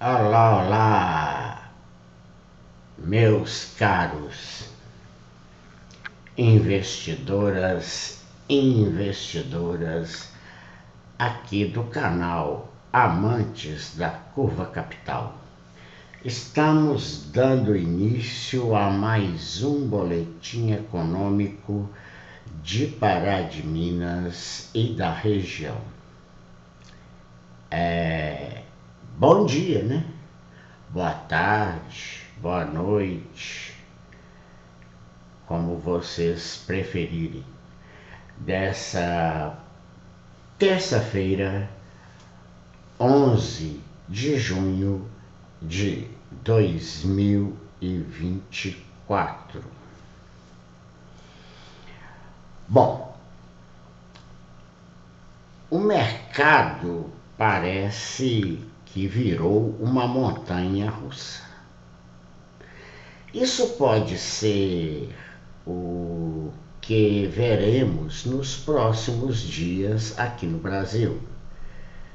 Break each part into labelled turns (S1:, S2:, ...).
S1: Olá, olá, meus caros investidoras e investidoras aqui do canal Amantes da Curva Capital. Estamos dando início a mais um boletim econômico de Pará de Minas e da região. Bom dia, né? Boa tarde, boa noite, como vocês preferirem, dessa terça-feira, 11 de junho de 2024. Bom, o mercado parece que virou uma montanha russa. Isso pode ser o que veremos nos próximos dias aqui no Brasil,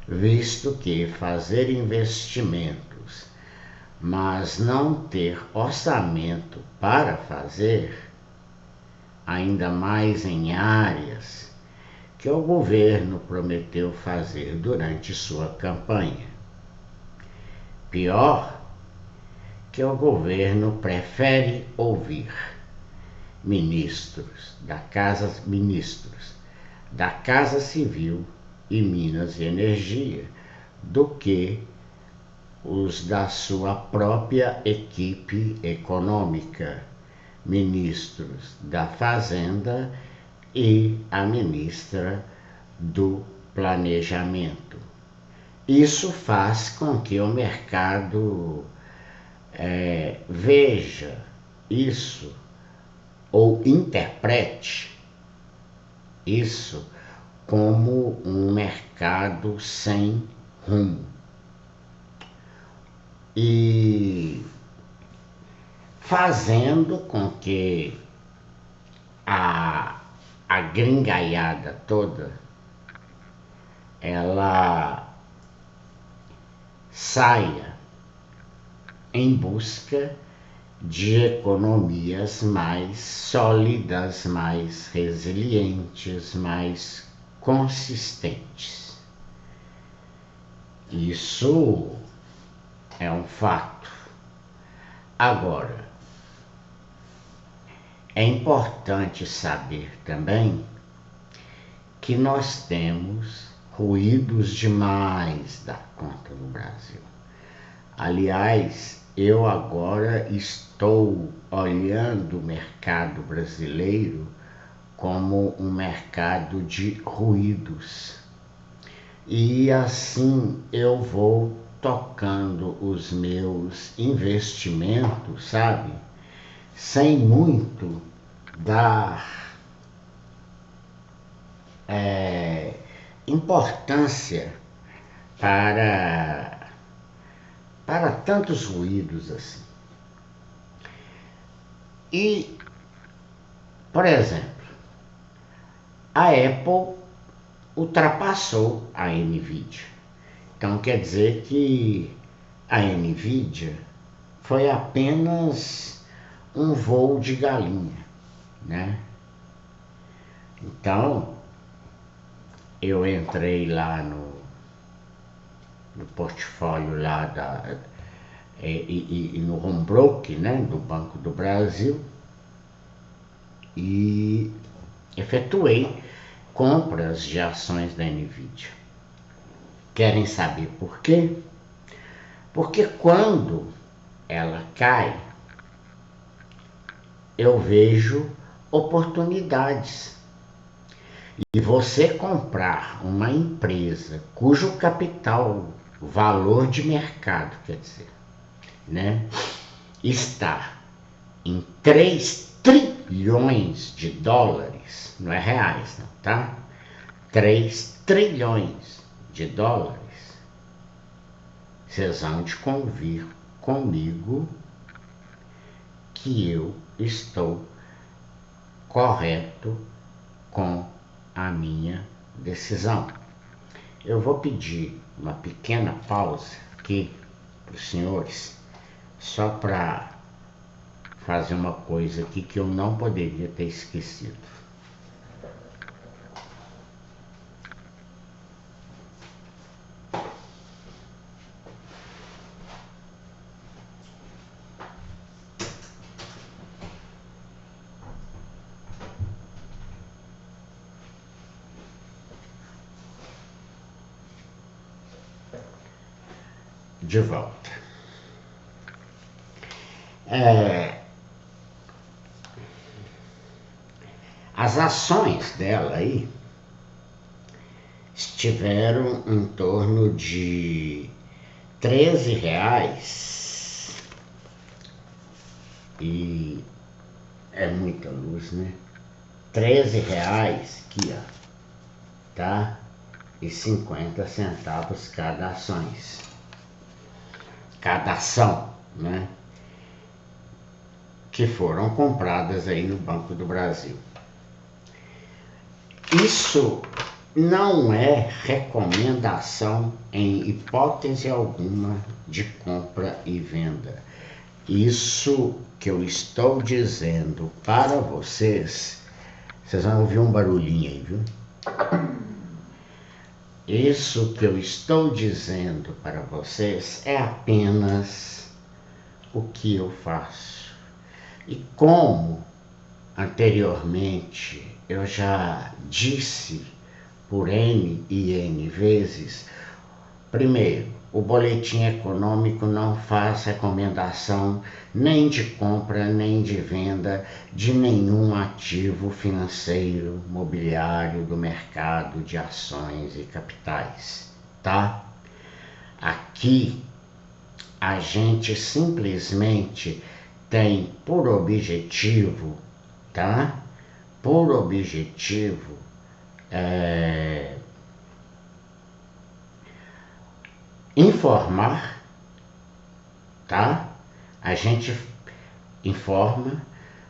S1: visto que fazer investimentos, mas não ter orçamento para fazer, ainda mais em áreas que o governo prometeu fazer durante sua campanha. Pior, que o governo prefere ouvir ministros da Casa Civil e Minas e Energia do que os da sua própria equipe econômica, ministros da Fazenda e a ministra do Planejamento. Isso faz com que o mercado veja isso ou interprete isso como um mercado sem rumo. E fazendo com que a gringaiada toda ela saia em busca de economias mais sólidas, mais resilientes, mais consistentes. Isso é um fato. Agora, é importante saber também que nós temos ruídos demais da conta no Brasil. Aliás, eu agora estou olhando o mercado brasileiro como um mercado de ruídos. E assim eu vou tocando os meus investimentos, sabe? Sem muito dar importância para tantos ruídos assim. E, por exemplo, a Apple ultrapassou a Nvidia. Então quer dizer que a Nvidia foi apenas um voo de galinha, né? Então, eu entrei lá no portfólio lá e no home broker, né, do Banco do Brasil, e efetuei compras de ações da Nvidia. Querem saber por quê? Porque quando ela cai, eu vejo oportunidades. E você comprar uma empresa cujo capital, valor de mercado, quer dizer, né, está em 3 trilhões de dólares, não é reais, não, tá? 3 trilhões de dólares. Vocês vão de convir comigo que eu estou correto com a minha decisão. Eu vou pedir uma pequena pausa aqui para os senhores, só para fazer uma coisa aqui que eu não poderia ter esquecido. De volta. As ações dela aí estiveram em torno de R$ 13 e é muita luz, né? R$ 13 aqui, ó, tá? E 50 centavos cada ação, né? Que foram compradas aí no Banco do Brasil. Isso não é recomendação em hipótese alguma de compra e venda. Isso que eu estou dizendo para vocês vão ouvir um barulhinho aí, viu? Isso que eu estou dizendo para vocês é apenas o que eu faço. E como anteriormente eu já disse por N e N vezes, primeiro, o boletim econômico não faz recomendação nem de compra nem de venda de nenhum ativo financeiro, mobiliário do mercado de ações e capitais, tá? Aqui a gente simplesmente tem por objetivo, tá? Por objetivo informar, tá? A gente informa,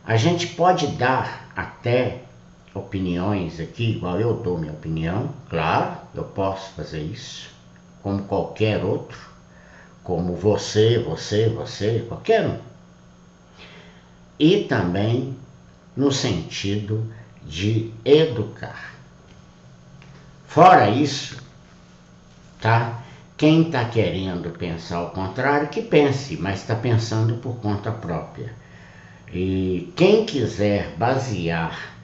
S1: a gente pode dar até opiniões aqui, igual eu dou minha opinião, claro, eu posso fazer isso, como qualquer outro, como você, qualquer um. E também no sentido de educar. Fora isso, tá? Quem está querendo pensar o contrário, que pense, mas está pensando por conta própria. E quem quiser basear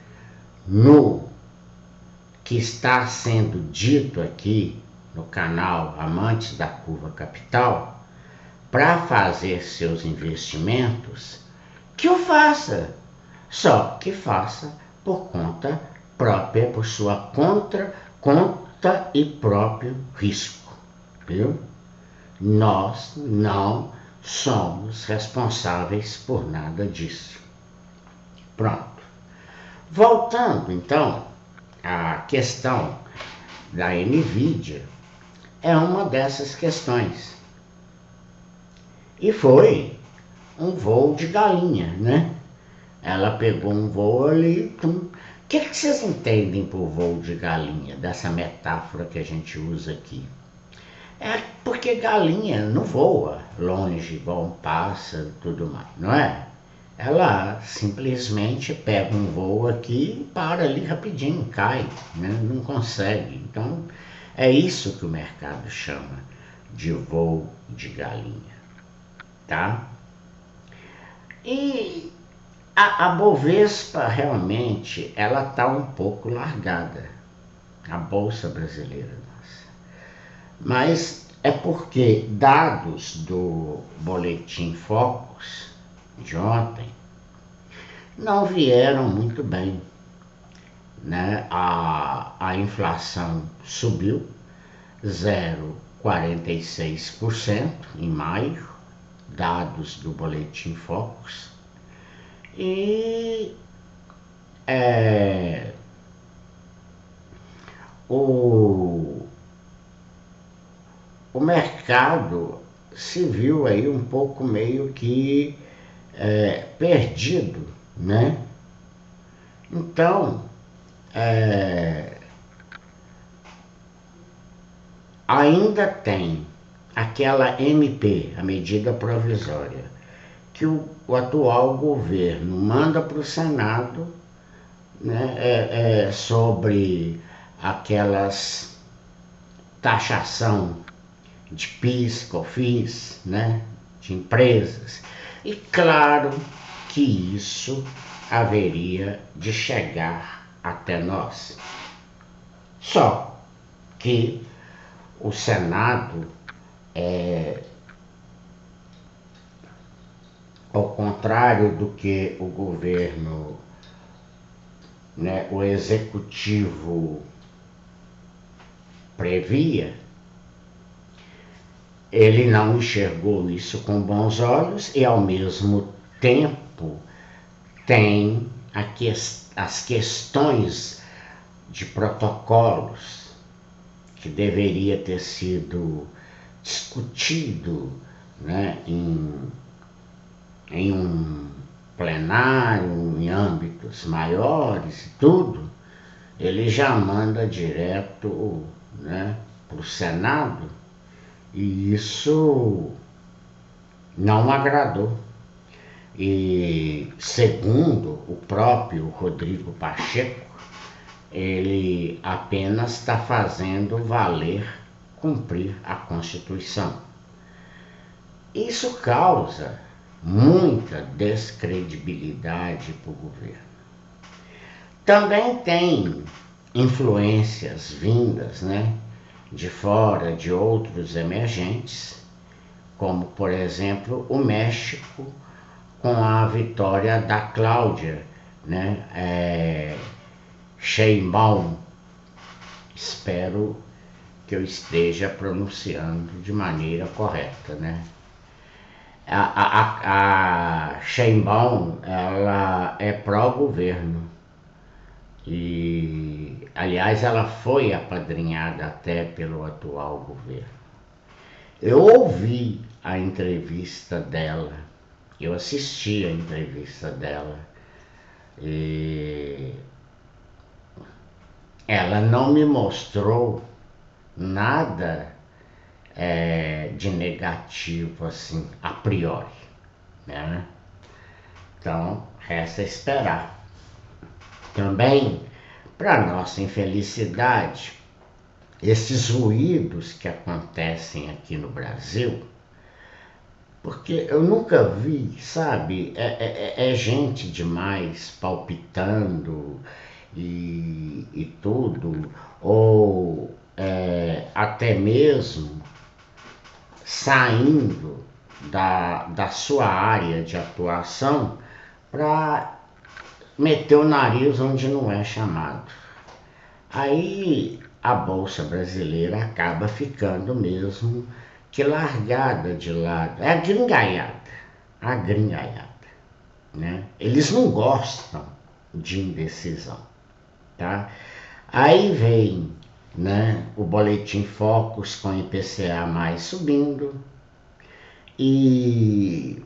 S1: no que está sendo dito aqui no canal Amantes da Curva Capital, para fazer seus investimentos, que o faça. Só que faça por conta própria, por sua conta e próprio risco. Viu? Nós não somos responsáveis por nada disso. Pronto. Voltando então à questão da Nvidia, é uma dessas questões. E foi um voo de galinha, né? Ela pegou um voo ali. O que vocês entendem por voo de galinha, dessa metáfora que a gente usa aqui? É porque galinha não voa longe, igual um pássaro e tudo mais, não é? Ela simplesmente pega um voo aqui e para ali rapidinho, cai, né? Não consegue. Então, é isso que o mercado chama de voo de galinha, tá? E a Bovespa realmente, ela está um pouco largada, a Bolsa Brasileira nossa. Mas é porque dados do Boletim Focus de ontem não vieram muito bem, né? A inflação subiu 0,46% em maio, dados do Boletim Focus, e o mercado se viu aí um pouco meio que perdido, né? Então, ainda tem aquela MP, a medida provisória, que o atual governo manda para o Senado, né, sobre aquelas taxação de PIS, COFINS, né, de empresas. E claro que isso haveria de chegar até nós. Só que o Senado, ao contrário do que o governo, né, o executivo previa, ele não enxergou isso com bons olhos e, ao mesmo tempo, tem as questões de protocolos que deveria ter sido discutido, né, em um plenário, em âmbitos maiores e tudo, ele já manda direto, né, para o Senado, e isso não agradou. E segundo o próprio Rodrigo Pacheco, ele apenas está fazendo valer cumprir a Constituição. Isso causa muita descredibilidade para o governo. Também tem influências vindas, né, de fora, de outros emergentes, como, por exemplo, o México, com a vitória da Cláudia, né, Sheinbaum. Espero que eu esteja pronunciando de maneira correta, né? A Sheinbaum, ela é pró-governo e, aliás, ela foi apadrinhada até pelo atual governo. Eu ouvi a entrevista dela, eu assisti a entrevista dela e ela não me mostrou nada de negativo assim, a priori, né? Então, resta esperar. Também, para nossa infelicidade, esses ruídos que acontecem aqui no Brasil, porque eu nunca vi, sabe, é gente demais palpitando e tudo, ou até mesmo saindo da sua área de atuação para meter o nariz onde não é chamado. Aí a Bolsa Brasileira acaba ficando mesmo que largada de lado, é a gringaiada, né? Eles não gostam de indecisão, tá? Aí vem, né, o Boletim Focus com IPCA mais subindo e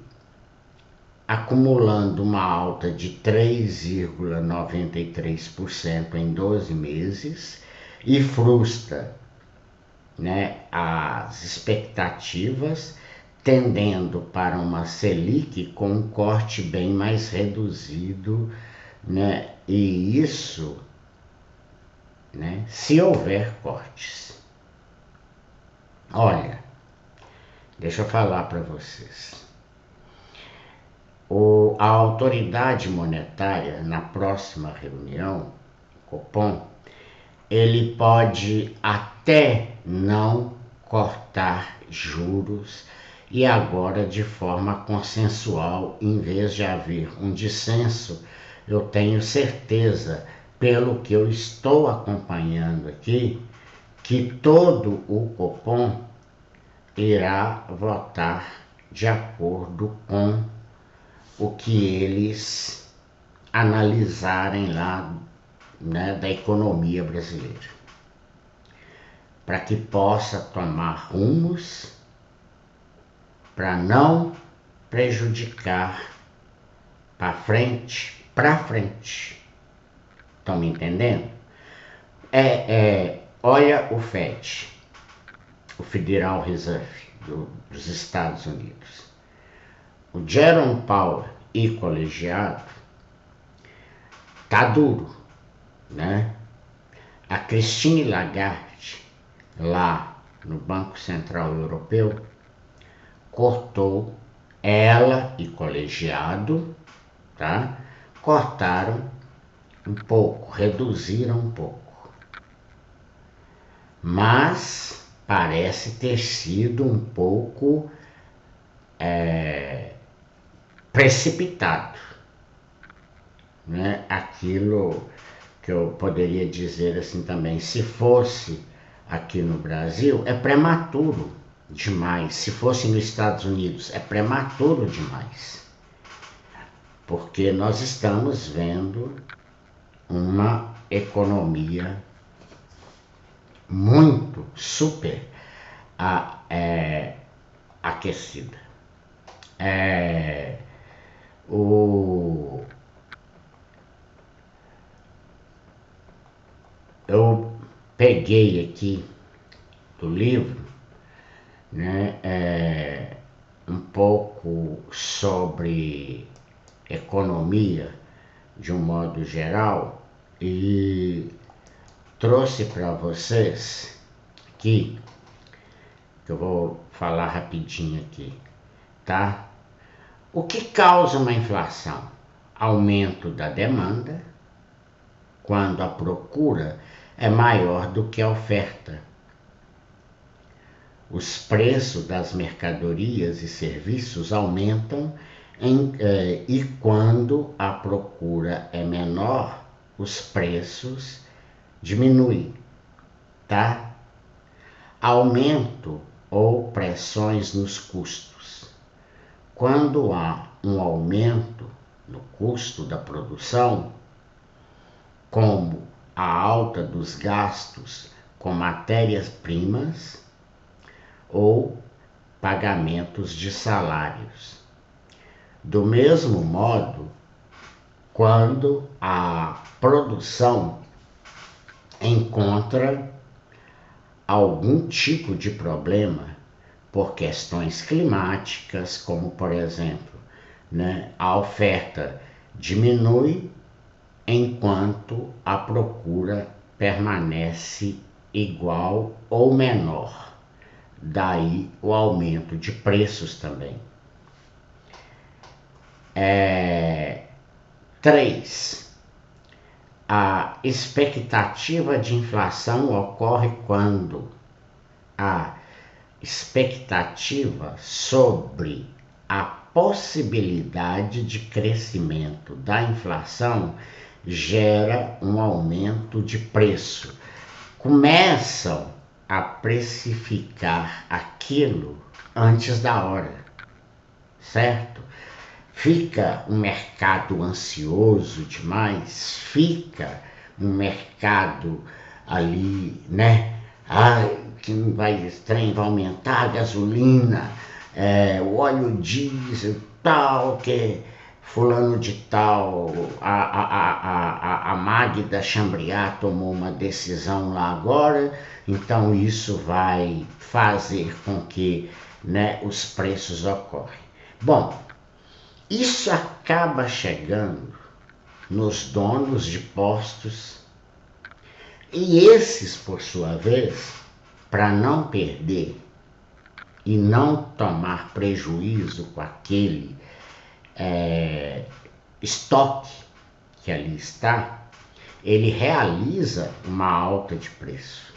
S1: acumulando uma alta de 3,93% em 12 meses e frustra, né, as expectativas, tendendo para uma Selic com um corte bem mais reduzido, né, e isso, né, se houver cortes. Olha, deixa eu falar para vocês. A autoridade monetária, na próxima reunião, Copom, ele pode até não cortar juros e agora de forma consensual, em vez de haver um dissenso, eu tenho certeza, pelo que eu estou acompanhando aqui, que todo o Copom irá votar de acordo com o que eles analisarem lá, né, da economia brasileira, para que possa tomar rumos para não prejudicar para frente. Estão me entendendo? Olha o FED, o Federal Reserve, dos Estados Unidos. O Jerome Powell e colegiado tá duro, né? A Christine Lagarde, lá no Banco Central Europeu, cortou, ela e colegiado, tá? Cortaram um pouco, reduziram um pouco. Mas parece ter sido um pouco precipitado, né? Aquilo que eu poderia dizer assim também, se fosse aqui no Brasil, é prematuro demais. Se fosse nos Estados Unidos, é prematuro demais. Porque nós estamos vendo uma economia muito super aquecida. Eu peguei aqui do livro, né, um pouco sobre economia de um modo geral e trouxe para vocês aqui, que eu vou falar rapidinho aqui, tá? O que causa uma inflação? Aumento da demanda, quando a procura é maior do que a oferta. Os preços das mercadorias e serviços aumentam e quando a procura é menor, os preços diminuem, tá? Aumento ou pressões nos custos. Quando há um aumento no custo da produção, como a alta dos gastos com matérias-primas ou pagamentos de salários. Do mesmo modo, quando a produção encontra algum tipo de problema por questões climáticas, como por exemplo, né, a oferta diminui enquanto a procura permanece igual ou menor. Daí o aumento de preços também. 3. A expectativa de inflação ocorre quando a expectativa sobre a possibilidade de crescimento da inflação gera um aumento de preço. Começam a precificar aquilo antes da hora, certo? Fica um mercado ansioso demais, fica um mercado ali, né? Que esse trem vai aumentar a gasolina, o óleo diesel, tal, que fulano de tal, a Magda Chambriard tomou uma decisão lá agora, então isso vai fazer com que, né, os preços ocorrem. Bom, isso acaba chegando nos donos de postos e esses, por sua vez, para não perder e não tomar prejuízo com aquele estoque que ali está, ele realiza uma alta de preço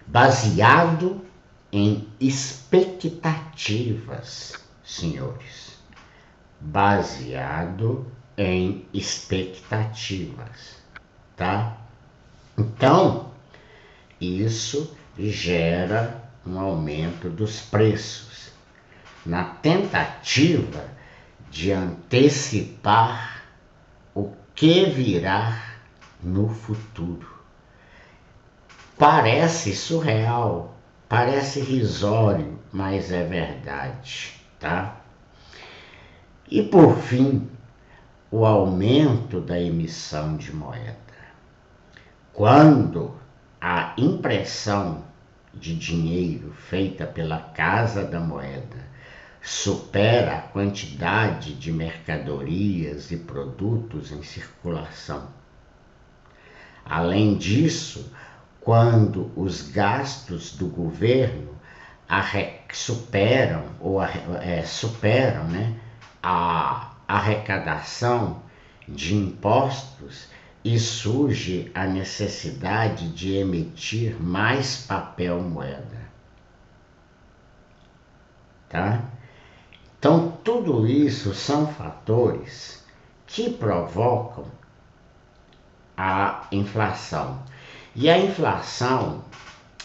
S1: baseado em expectativas, senhores, baseado em expectativas, tá? Então, isso gera um aumento dos preços, na tentativa de antecipar o que virá no futuro. Parece surreal, parece irrisório, mas é verdade, tá? E por fim, o aumento da emissão de moeda. Quando a impressão de dinheiro feita pela Casa da Moeda supera a quantidade de mercadorias e produtos em circulação. Além disso, quando os gastos do governo superam a arrecadação de impostos e surge a necessidade de emitir mais papel moeda. Tá? Então, tudo isso são fatores que provocam a inflação. E a inflação,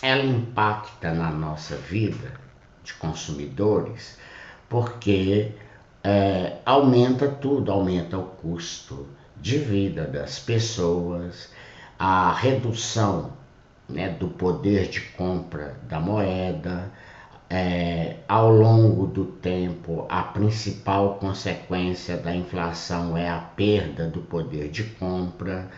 S1: ela impacta na nossa vida de consumidores, porque aumenta tudo, aumenta o custo de vida das pessoas, a redução, do poder de compra da moeda. Ao longo do tempo, a principal consequência da inflação é a perda do poder de compra.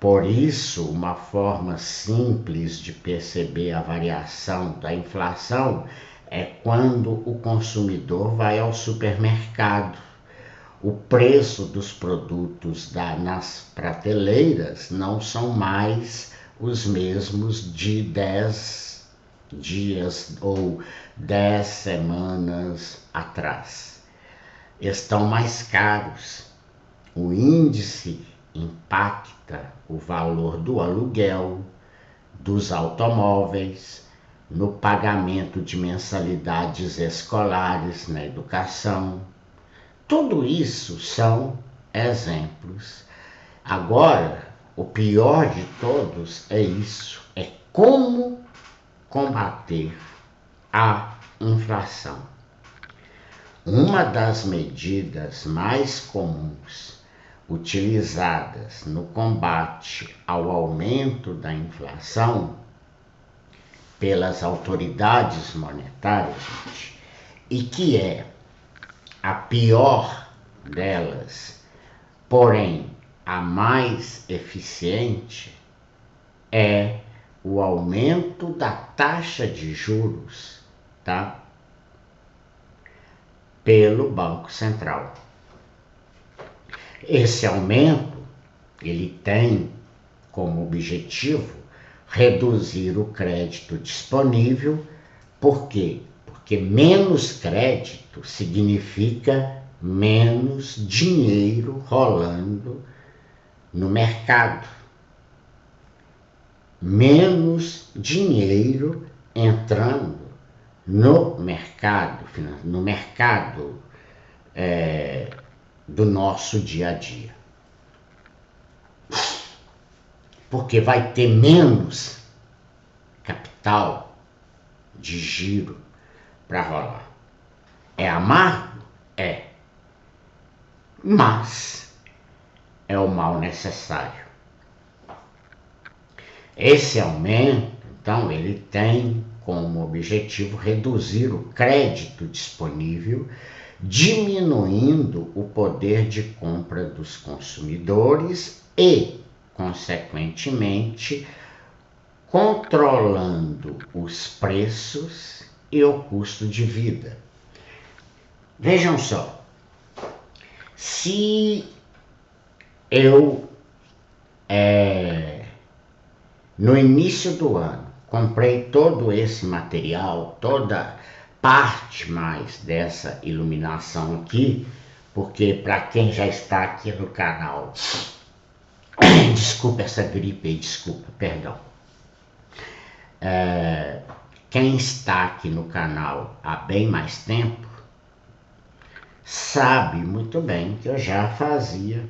S1: Por isso, uma forma simples de perceber a variação da inflação é quando o consumidor vai ao supermercado. O preço dos produtos nas prateleiras não são mais os mesmos de 10 dias ou 10 semanas atrás. Estão mais caros. O índice impacta o valor do aluguel, dos automóveis, no pagamento de mensalidades escolares na educação. Tudo isso são exemplos. Agora, o pior de todos é isso, é como combater a inflação. Uma das medidas mais comuns utilizadas no combate ao aumento da inflação pelas autoridades monetárias, e que é a pior delas, porém a mais eficiente, é o aumento da taxa de juros, tá? Pelo Banco Central. Esse aumento, ele tem como objetivo reduzir o crédito disponível. Por quê? Porque menos crédito significa menos dinheiro rolando no mercado. Menos dinheiro entrando no mercado do nosso dia a dia. Porque vai ter menos capital de giro para rolar. É amargo? É. Mas é o mal necessário. Esse aumento, então, ele tem como objetivo reduzir o crédito disponível, diminuindo o poder de compra dos consumidores e, consequentemente, controlando os preços e o custo de vida. Vejam só, se eu no início do ano comprei todo esse material, toda parte mais dessa iluminação aqui, porque para quem já está aqui no canal, desculpa essa gripe aí, perdão. Quem está aqui no canal há bem mais tempo, sabe muito bem que eu já fazia,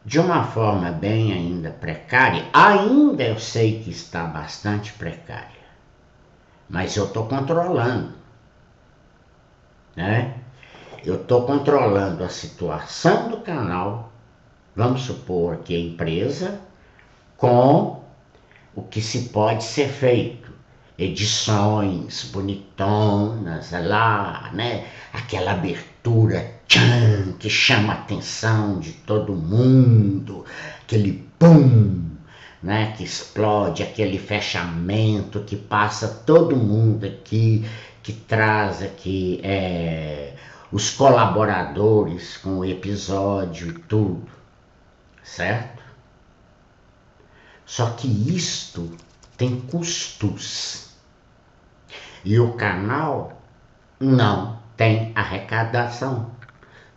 S1: de uma forma bem ainda precária. Ainda eu sei que está bastante precária, mas eu estou controlando, Eu estou controlando a situação do canal, vamos supor que a empresa, com o que se pode ser feito. Edições bonitonas, lá, aquela abertura que chama a atenção de todo mundo, aquele pum, né, que explode, aquele fechamento que passa todo mundo aqui, que traz aqui os colaboradores com o episódio e tudo, certo? Só que isto tem custos e o canal não tem arrecadação,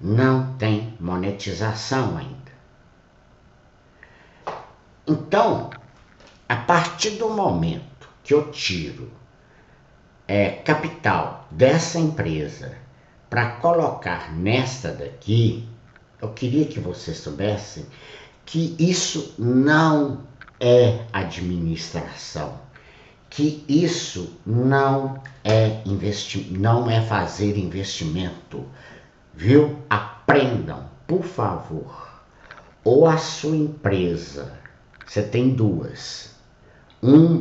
S1: não tem monetização ainda. Então, a partir do momento que eu tiro capital dessa empresa para colocar nesta daqui, eu queria que vocês soubessem que isso não é administração, que isso não é não é fazer investimento, viu? Aprendam, por favor. Ou a sua empresa, você tem duas,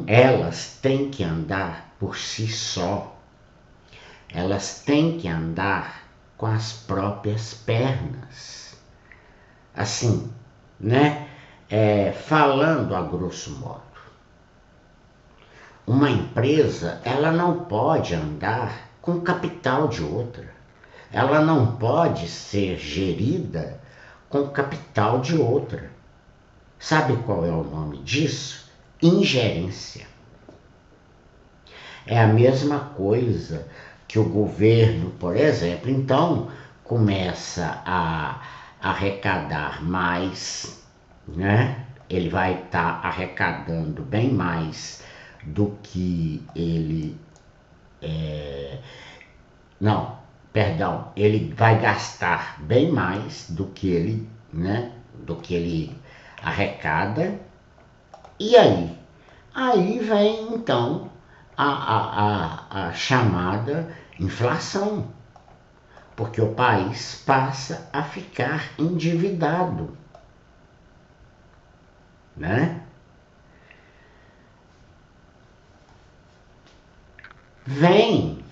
S1: elas têm que andar por si só, elas têm que andar com as próprias pernas, assim, né? Falando a grosso modo, uma empresa, ela não pode andar com o capital de outra, ela não pode ser gerida com o capital de outra. Sabe qual é o nome disso? Ingerência. É a mesma coisa que o governo, por exemplo, então começa a arrecadar mais, né? Ele vai estar arrecadando bem mais do que ele não, perdão, ele vai gastar bem mais do que ele, né? Do que ele arrecada. E aí? Aí vem então a chamada inflação, porque o país passa a ficar endividado, né? Vem,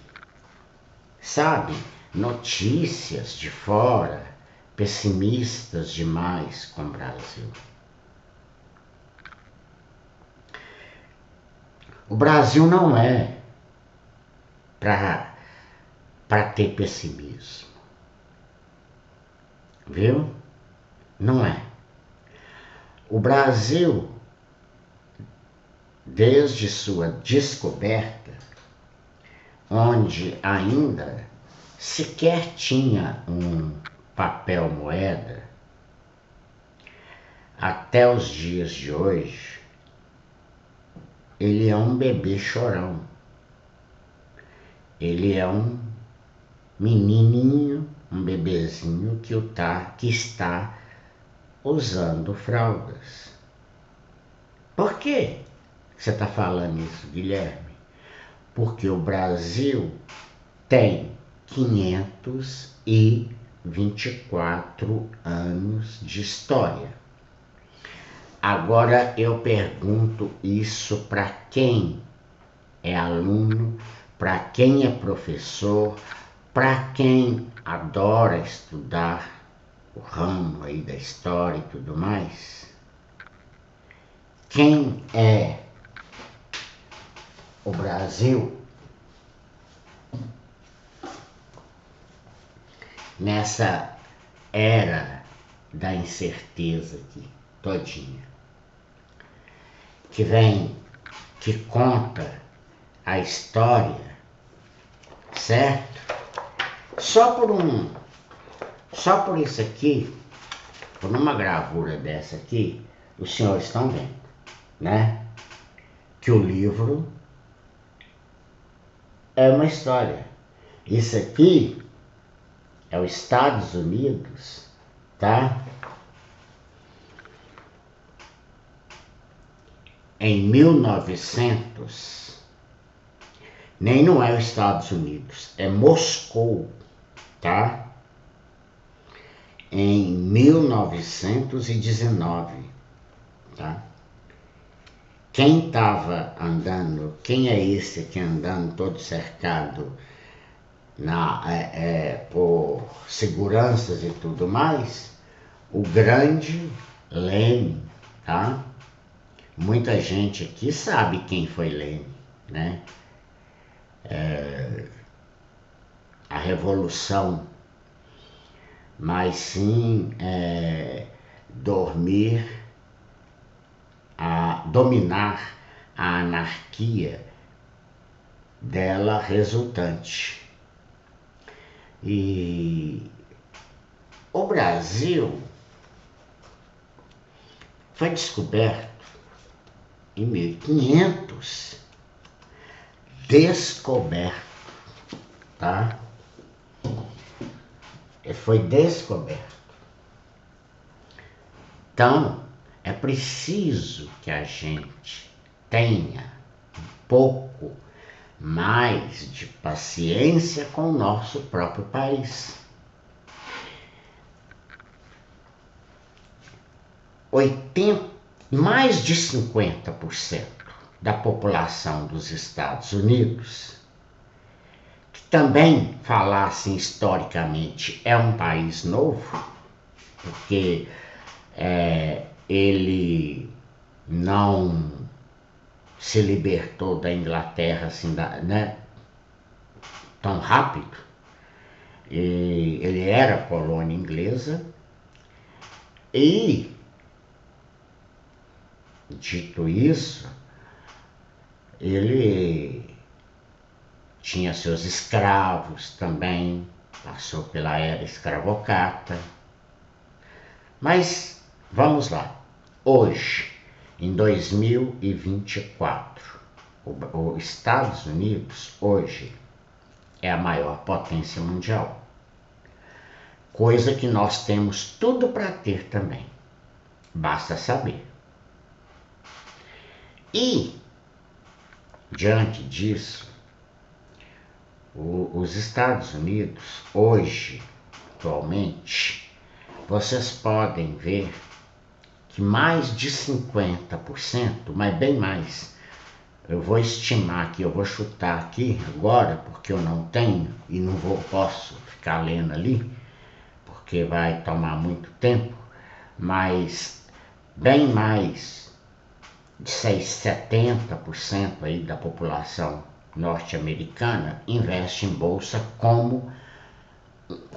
S1: sabe, notícias de fora, pessimistas demais com o Brasil. O Brasil não é para ter pessimismo, viu? Não é. O Brasil, desde sua descoberta, onde ainda sequer tinha um papel moeda, até os dias de hoje, ele é um bebê chorão. Ele é um menininho, um bebezinho que está usando fraldas. Por que você está falando isso, Guilherme? Porque o Brasil tem 524 anos de história. Agora eu pergunto isso para quem é aluno, para quem é professor, para quem adora estudar o ramo aí da história e tudo mais. Quem é o Brasil nessa era da incerteza aqui, todinha, que conta a história, certo? Só por isso aqui, por uma gravura dessa aqui, os senhores estão vendo, né? Que o livro é uma história. Isso aqui é os Estados Unidos, tá? Em 1900, nem não é os Estados Unidos, é Moscou, tá? Em 1919, tá? Quem estava andando, quem é esse aqui andando todo cercado por seguranças e tudo mais? O grande Lenin, tá? Muita gente aqui sabe quem foi Lênin, né? A revolução, mas sim dominar a anarquia dela resultante. E o Brasil foi descoberto em 1500, descoberto, tá? Foi descoberto. Então, é preciso que a gente tenha um pouco mais de paciência com o nosso próprio país. Mais de 50% da população dos Estados Unidos, que também, falassem historicamente, é um país novo, porque ele não se libertou da Inglaterra assim, né, tão rápido. E ele era colônia inglesa e, dito isso, ele tinha seus escravos também, passou pela era escravocrata. Mas vamos lá, hoje, em 2024, os Estados Unidos hoje é a maior potência mundial, coisa que nós temos tudo para ter também, basta saber. E, diante disso, os Estados Unidos hoje, atualmente, vocês podem ver que mais de 50%, mas bem mais, eu vou estimar aqui, eu vou chutar aqui agora, porque eu não tenho e não posso ficar lendo ali, porque vai tomar muito tempo, mas bem mais de 70% aí da população norte-americana investe em bolsa com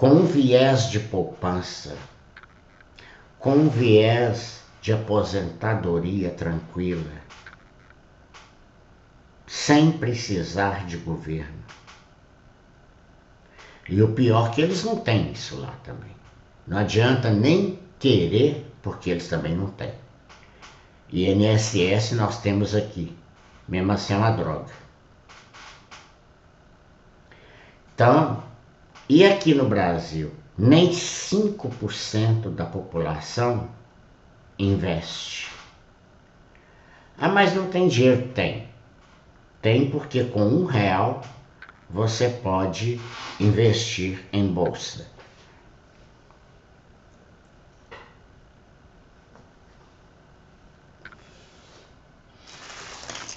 S1: um viés de poupança, com um viés de aposentadoria tranquila, sem precisar de governo. E o pior é que eles não têm isso lá também. Não adianta nem querer, porque eles também não têm. E INSS nós temos aqui, mesmo assim é uma droga. Então, e aqui no Brasil, nem 5% da população investe. Ah, mas não tem dinheiro? Tem. Tem, porque com R$1 você pode investir em bolsa.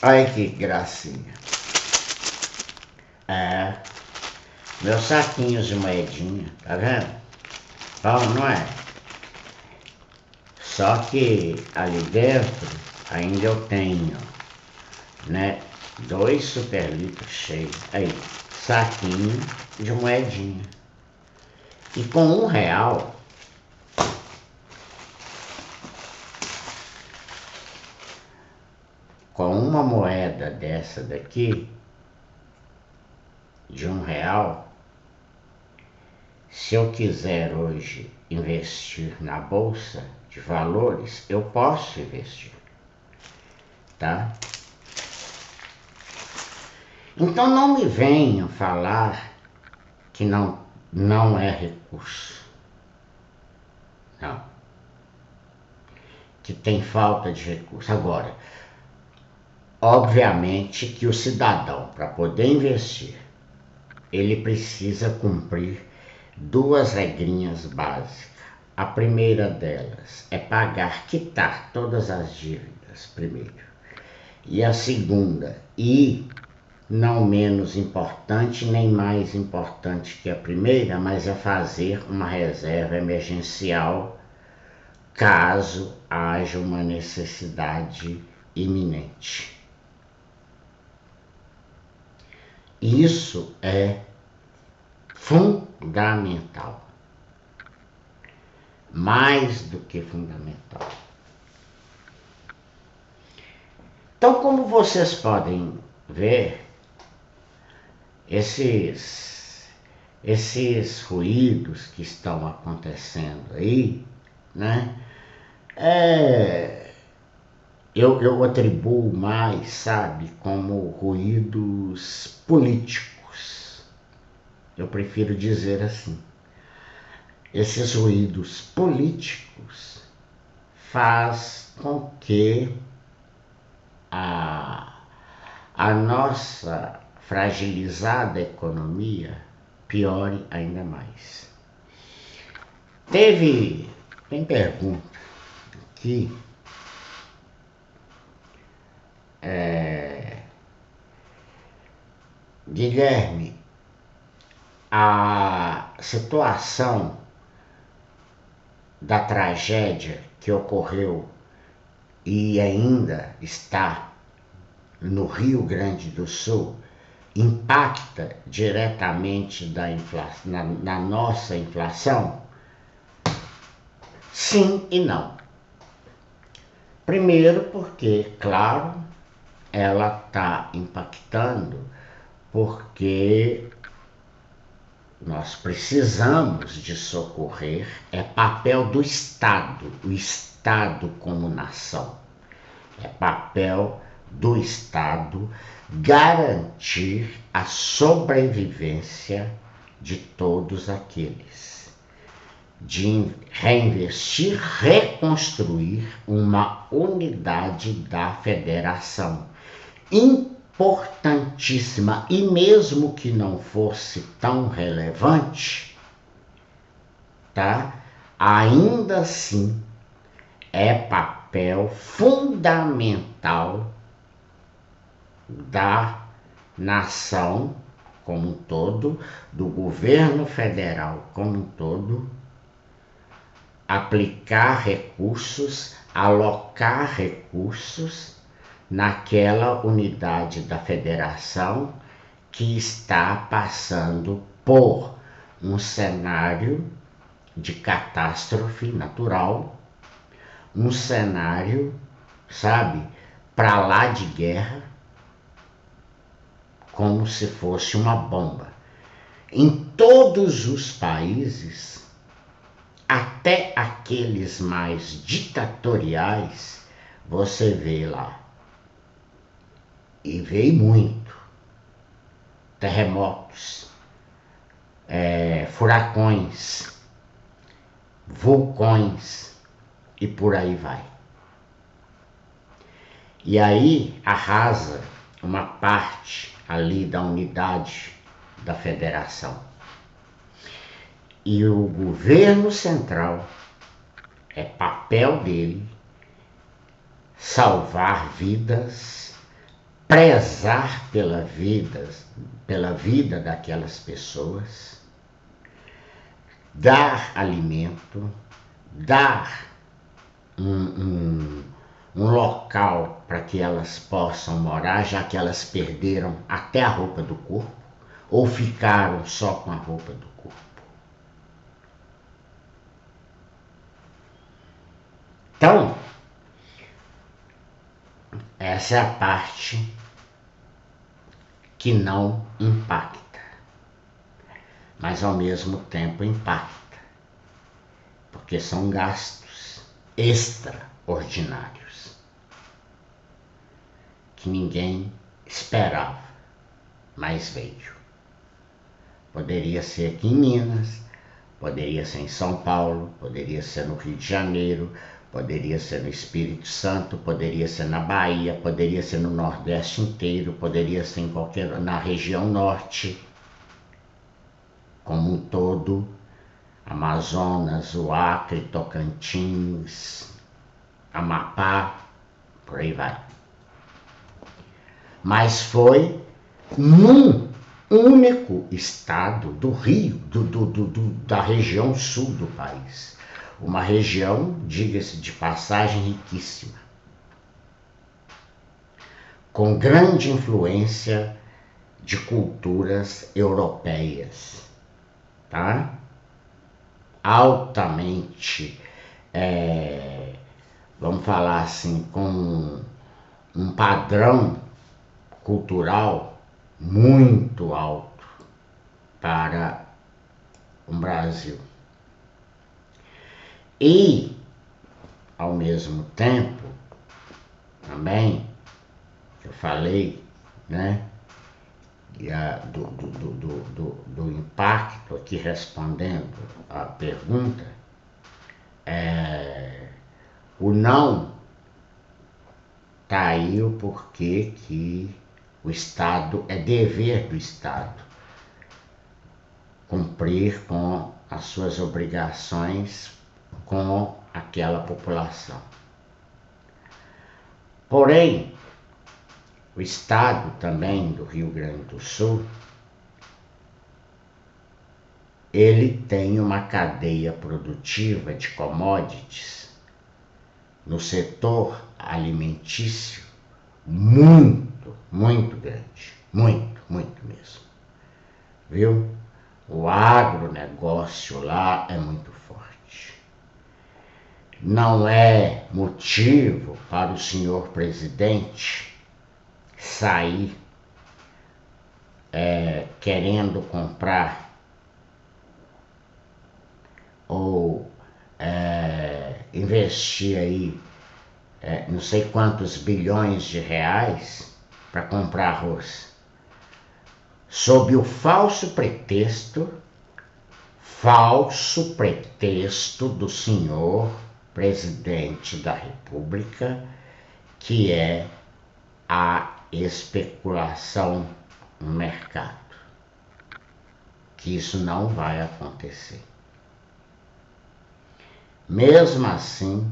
S1: Olha que gracinha. Meus saquinhos de moedinha, tá vendo? Bom, não é? Só que ali dentro ainda eu tenho, né, 2 super litros cheios. Aí, saquinho de moedinha. E com R$1, com uma moeda dessa daqui, de R$1, se eu quiser hoje investir na bolsa de valores, eu posso investir, tá? Então não me venham falar que não é recurso. Não. Que tem falta de recurso. Agora, obviamente que o cidadão, para poder investir, ele precisa cumprir 2 regrinhas básicas. A primeira delas é quitar todas as dívidas primeiro. E a segunda, e não menos importante, nem mais importante que a primeira, mas é fazer uma reserva emergencial caso haja uma necessidade iminente. Isso é fundamental. Mais do que fundamental. Então, como vocês podem ver, esses ruídos que estão acontecendo aí, né? Eu atribuo mais, sabe, como ruídos políticos. Eu prefiro dizer assim. Esses ruídos políticos faz com que a nossa fragilizada economia piore ainda mais. Tem pergunta aqui, Guilherme, a situação da tragédia que ocorreu e ainda está no Rio Grande do Sul impacta diretamente na nossa inflação? Sim e não. Primeiro porque, claro, ela está impactando porque nós precisamos de socorrer, é papel do Estado, o Estado como nação. É papel do Estado garantir a sobrevivência de todos aqueles, de reinvestir, reconstruir uma unidade da federação importantíssima, e mesmo que não fosse tão relevante, tá? Ainda assim é papel fundamental da nação como um todo, do governo federal como um todo, aplicar recursos, alocar recursos naquela unidade da federação que está passando por um cenário de catástrofe natural, um cenário, sabe, para lá de guerra, como se fosse uma bomba. Em todos os países, até aqueles mais ditatoriais, você vê lá, e vê muito, terremotos, furacões, vulcões e por aí vai. E aí arrasa uma parte ali da unidade da federação. E o governo central, é papel dele salvar vidas, prezar pela vida daquelas pessoas, dar alimento, dar um local para que elas possam morar, já que elas perderam até a roupa do corpo, ou ficaram só com a roupa do corpo. Então, essa é a parte que não impacta, mas ao mesmo tempo impacta, porque são gastos extraordinários que ninguém esperava, mas veio. Poderia ser aqui em Minas, poderia ser em São Paulo, poderia ser no Rio de Janeiro, poderia ser no Espírito Santo, poderia ser na Bahia, poderia ser no Nordeste inteiro, poderia ser na região Norte, como um todo, Amazonas, o Acre, Tocantins, Amapá, por aí vai. Mas foi num único estado do Rio, da região sul do país. Uma região, diga-se de passagem, riquíssima. com grande influência de culturas europeias, tá? Altamente, vamos falar assim, com um padrão cultural muito alto para o Brasil. E, ao mesmo tempo, também, eu falei, né, do impacto aqui respondendo a pergunta, o não tá aí o porquê que o Estado, é dever do Estado cumprir com as suas obrigações com aquela população. Porém, o Estado também do Rio Grande do Sul, ele tem uma cadeia produtiva de commodities no setor alimentício muito grande, muito mesmo, viu? O agronegócio lá é muito forte. Não é motivo para o senhor presidente sair querendo comprar ou investir aí não sei quantos bilhões de reais para comprar arroz, sob o falso pretexto do senhor presidente da República, que é a especulação no mercado. Que isso não vai acontecer. Mesmo assim,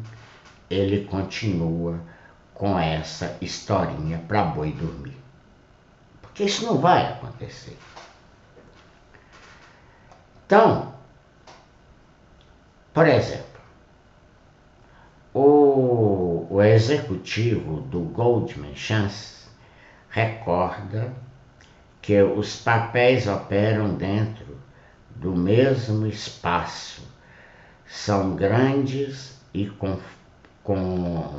S1: ele continua com essa historinha para boi dormir. Porque isso não vai acontecer. Então, por exemplo, o executivo do Goldman Sachs recorda que os papéis operam dentro do mesmo espaço, são grandes e com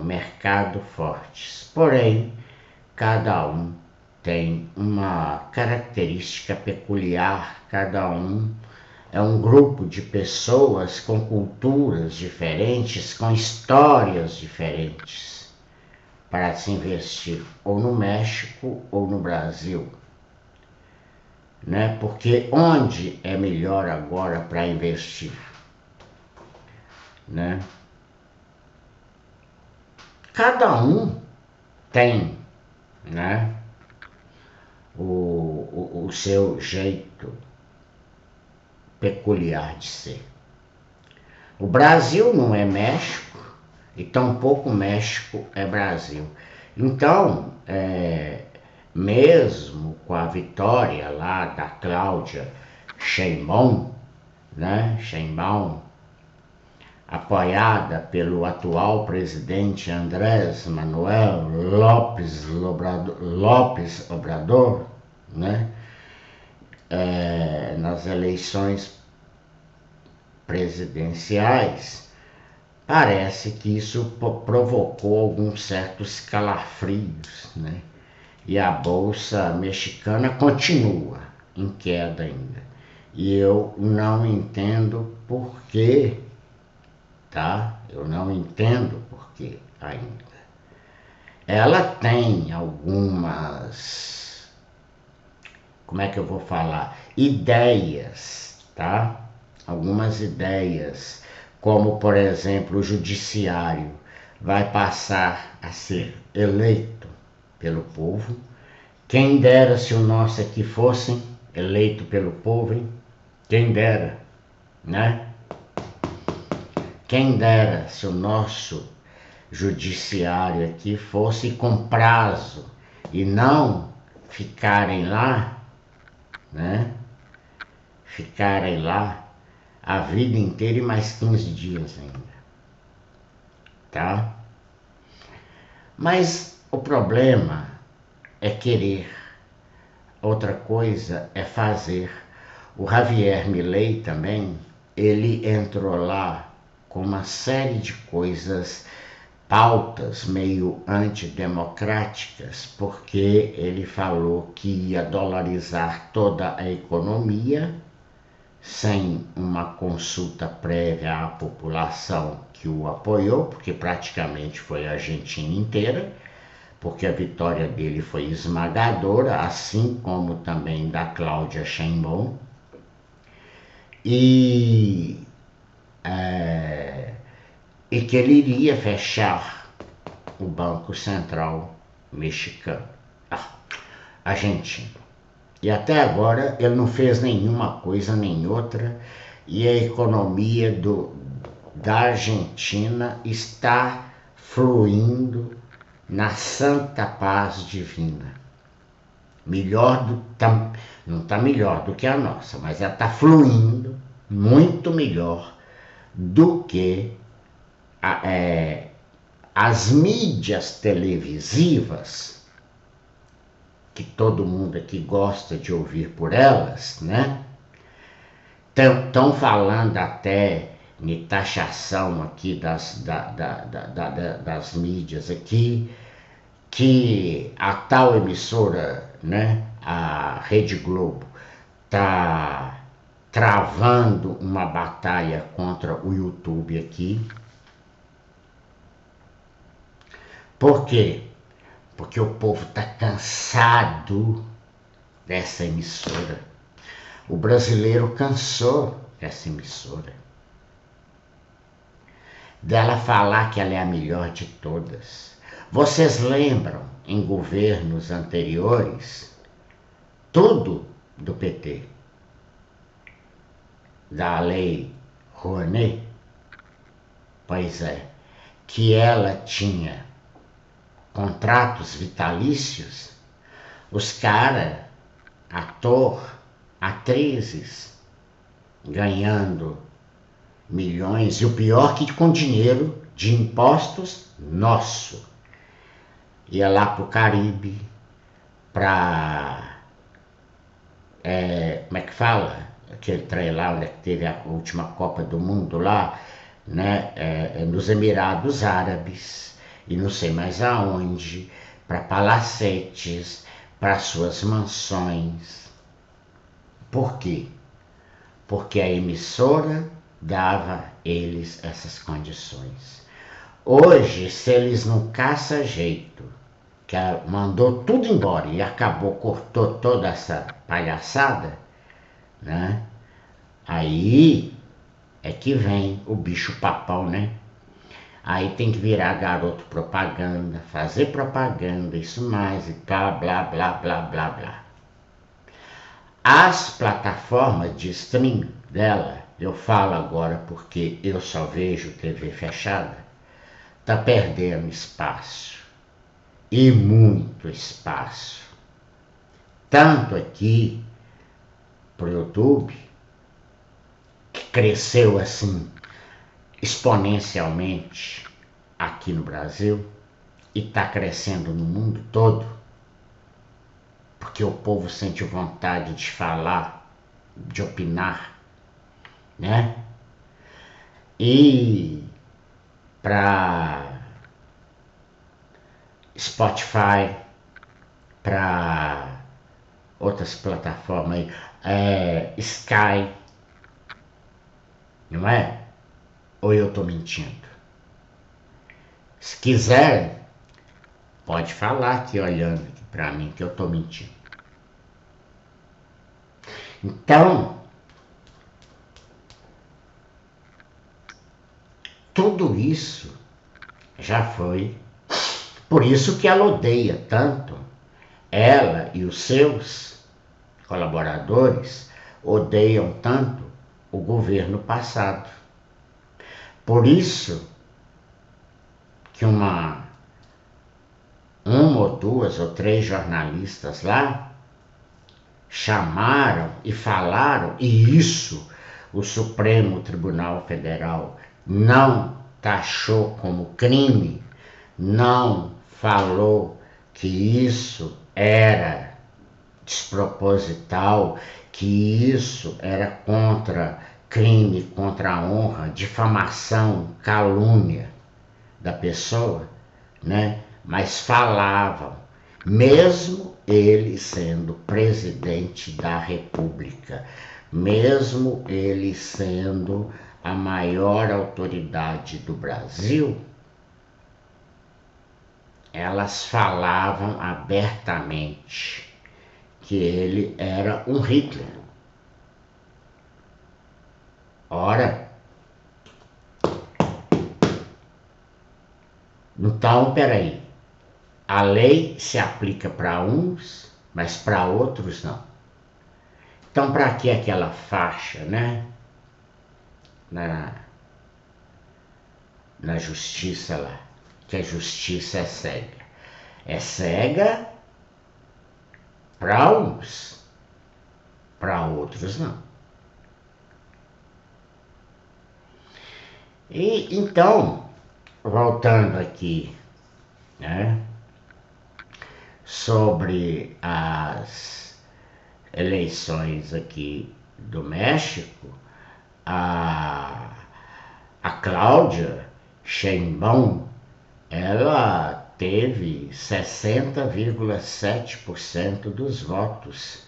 S1: mercado fortes, porém, cada um tem uma característica peculiar, cada um é um grupo de pessoas com culturas diferentes, com histórias diferentes, para se investir ou no México ou no Brasil. Né? Porque onde é melhor agora para investir? Né? Cada um tem, né, o seu jeito peculiar de ser. O Brasil não é México e tampouco México é Brasil. Então, mesmo com a vitória lá da Cláudia Sheinbaum, né, apoiada pelo atual presidente Andrés Manuel López Obrador, né, nas eleições presidenciais, parece que isso provocou alguns certos calafrios, né? E a bolsa mexicana continua em queda ainda. E eu não entendo por quê, tá? Eu não entendo por quê ainda. Ela tem algumas, como é que eu vou falar? Ideias, tá? Algumas ideias, como por exemplo o judiciário vai passar a ser eleito pelo povo. Quem dera se o nosso aqui fosse eleito pelo povo, hein? Quem dera, né? Quem dera se o nosso judiciário aqui fosse com prazo e não ficarem lá, né? Ficarem lá a vida inteira e mais 15 dias ainda, tá? Mas o problema é querer, outra coisa é fazer. O Javier Milei também, ele entrou lá com uma série de coisas, pautas meio antidemocráticas, porque ele falou que ia dolarizar toda a economia sem uma consulta prévia à população que o apoiou, porque praticamente foi a Argentina inteira, porque a vitória dele foi esmagadora, assim como também da Cláudia Sheinbaum. E que ele iria fechar o Banco Central mexicano, argentino. E até agora ele não fez nenhuma coisa nem outra, e a economia da Argentina está fluindo na santa paz divina. Não está melhor do que a nossa, mas ela está fluindo muito melhor do que as mídias televisivas, que todo mundo aqui gosta de ouvir por elas, né? Estão falando até de taxação aqui das mídias aqui, que a tal emissora, né, a Rede Globo, está travando uma batalha contra o YouTube aqui. Por quê? Porque o povo está cansado dessa emissora. O brasileiro cansou dessa emissora. Dela falar que ela é a melhor de todas. Vocês lembram, em governos anteriores, tudo do PT, da lei Rouanet? Pois é, que ela tinha contratos vitalícios, os caras, ator, atrizes, ganhando milhões, e o pior que com dinheiro de impostos nosso. Ia lá pro Caribe, como é que fala? Aquele trem lá onde teve a última Copa do Mundo lá, né? Nos Emirados Árabes, e não sei mais aonde, para palacetes, para suas mansões. Por quê? Porque a emissora dava eles essas condições. Hoje, se eles não caçam jeito, que mandou tudo embora e acabou, cortou toda essa palhaçada, né? Aí é que vem o bicho papão, né? Aí tem que virar garoto propaganda, fazer propaganda, isso mais, e blá, blá, blá, blá, blá, blá. As plataformas de stream dela, eu falo agora porque eu só vejo TV fechada, tá perdendo espaço, e muito espaço. Tanto aqui pro YouTube, que cresceu assim exponencialmente aqui no Brasil e está crescendo no mundo todo, porque o povo sente vontade de falar, de opinar, né? E para Spotify, para outras plataformas aí, Sky, não é? Ou eu estou mentindo? Se quiser, pode falar aqui olhando aqui para mim que eu estou mentindo. Então, tudo isso já foi. Por isso que ela odeia tanto. Ela e os seus colaboradores odeiam tanto o governo passado. Por isso que uma ou duas ou três jornalistas lá chamaram e falaram, e isso o Supremo Tribunal Federal não taxou como crime, não falou que isso era desproposital, que isso era contra crime, contra a honra, difamação, calúnia da pessoa, né? Mas falavam, mesmo ele sendo presidente da República, mesmo ele sendo a maior autoridade do Brasil, elas falavam abertamente que ele era um Hitler. Ora, então, peraí, a lei se aplica para uns, mas para outros não. Então, para que aquela faixa, né? Na justiça lá, que a justiça é cega. É cega para uns, para outros não. E então, voltando aqui, né, sobre as eleições aqui do México, a Cláudia Sheinbaum, ela teve 60,7% dos votos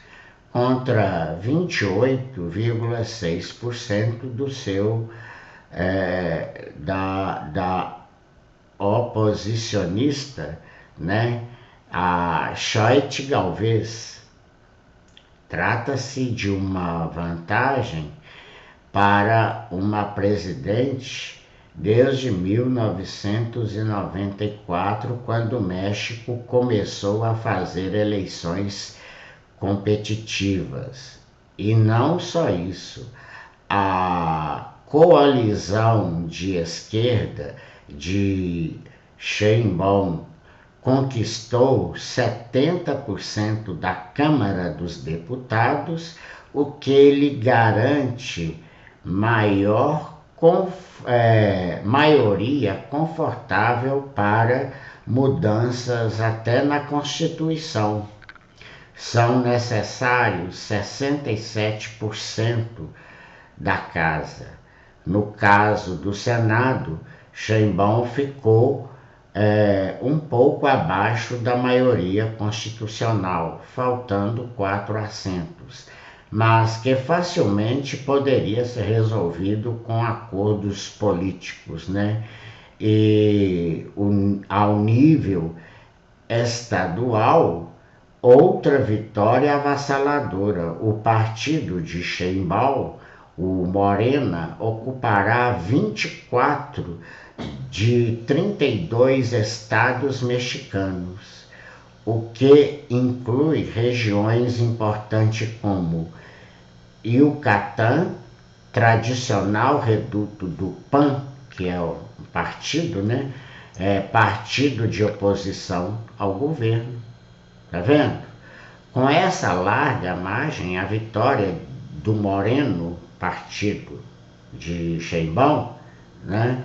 S1: contra 28,6% do seu da oposicionista, né, a Xochitl Gálvez. Trata-se de uma vantagem para uma presidente desde 1994, quando o México começou a fazer eleições competitivas. E não só isso, a coalizão de esquerda de Sheinbaum conquistou 70% da Câmara dos Deputados, o que lhe garante maioria confortável para mudanças até na Constituição. São necessários 67% da casa. No caso do Senado, Sheinbaum ficou um pouco abaixo da maioria constitucional, faltando 4 assentos, mas que facilmente poderia ser resolvido com acordos políticos, né? E ao nível estadual, outra vitória avassaladora. O partido de Sheinbaum, o Morena, ocupará 24 de 32 estados mexicanos, o que inclui regiões importantes como Yucatán, tradicional reduto do PAN, que é o partido, né? Partido de oposição ao governo. Tá vendo? Com essa larga margem, a vitória do Moreno, partido de Sheinbaum, né,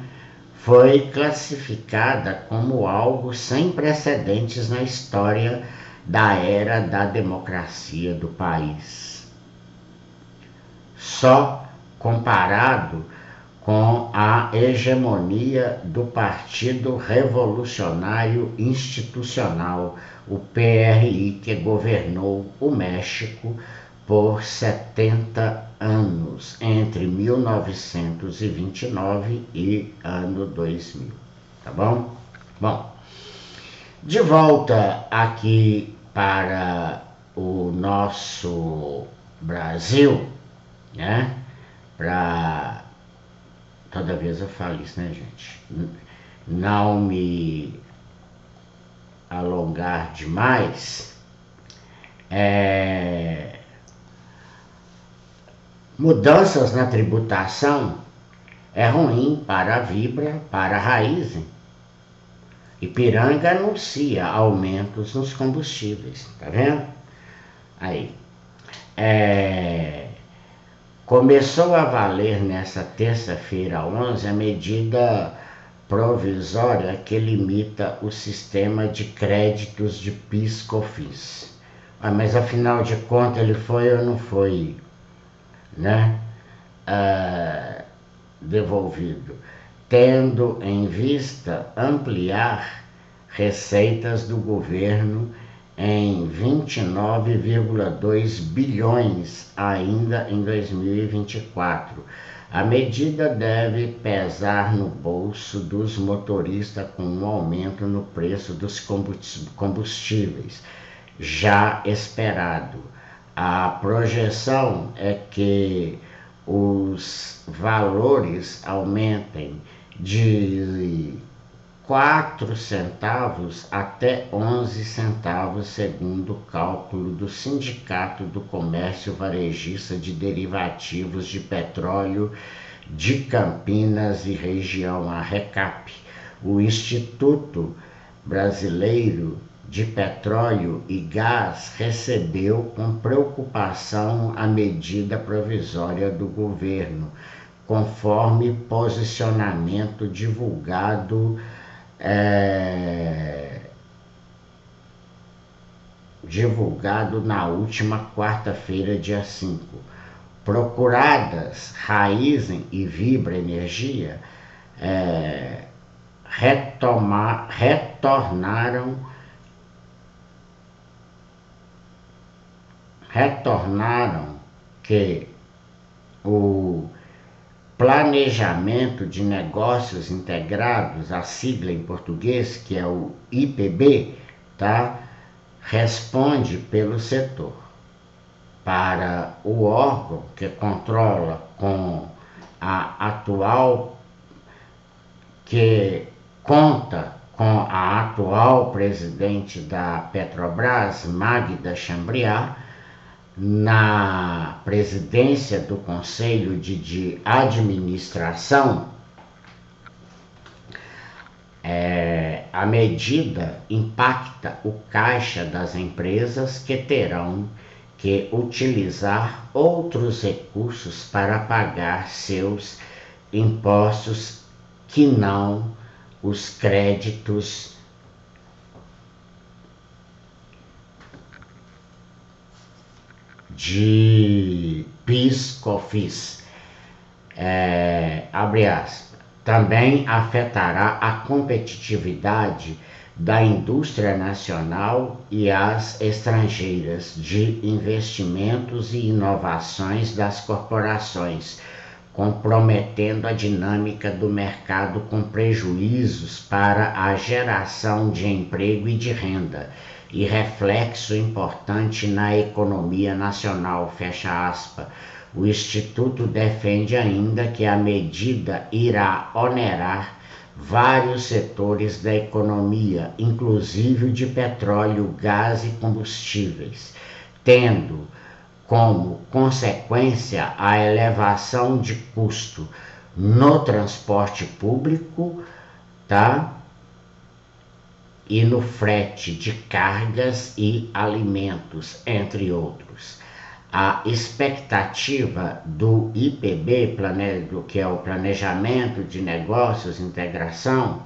S1: foi classificada como algo sem precedentes na história da era da democracia do país. Só comparado com a hegemonia do Partido Revolucionário Institucional, o PRI, que governou o México por 70 anos, entre 1929 e ano 2000, tá bom? Bom, de volta aqui para o nosso Brasil, né? Toda vez eu falo isso, né, gente? Não me alongar demais. Mudanças na tributação é ruim para a Vibra, para a Raízen. Ipiranga anuncia aumentos nos combustíveis, tá vendo? Aí. Começou a valer nessa terça-feira 11 a medida provisória que limita o sistema de créditos de PIS/COFINS. Mas afinal de contas ele foi ou não foi, né, devolvido, tendo em vista ampliar receitas do governo em 29,2 bilhões ainda em 2024. A medida deve pesar no bolso dos motoristas com um aumento no preço dos combustíveis, já esperado. A projeção é que os valores aumentem de 4 centavos até 11 centavos, segundo o cálculo do Sindicato do Comércio Varejista de Derivativos de Petróleo de Campinas e Região, a RECAP. O Instituto Brasileiro de Petróleo e Gás recebeu com preocupação a medida provisória do governo, conforme posicionamento divulgado na última quarta-feira, dia 5. Procuradas, Raizen e Vibra Energia retornaram que o Planejamento de Negócios Integrados, a sigla em português, que é o IPB, tá? Responde pelo setor. Para o órgão que controla que conta com a atual presidente da Petrobras, Magda Chambriard, na presidência do Conselho de Administração, a medida impacta o caixa das empresas que terão que utilizar outros recursos para pagar seus impostos que não os créditos de PIS/COFINS. Abre aspas. Também afetará a competitividade da indústria nacional e as estrangeiras de investimentos e inovações das corporações, comprometendo a dinâmica do mercado com prejuízos para a geração de emprego e de renda, e reflexo importante na economia nacional, fecha aspas. O Instituto defende ainda que a medida irá onerar vários setores da economia, inclusive o de petróleo, gás e combustíveis, tendo como consequência a elevação de custo no transporte público, tá? E no frete de cargas e alimentos, entre outros. A expectativa do IPB, que é o Planejamento de Negócios Integrado,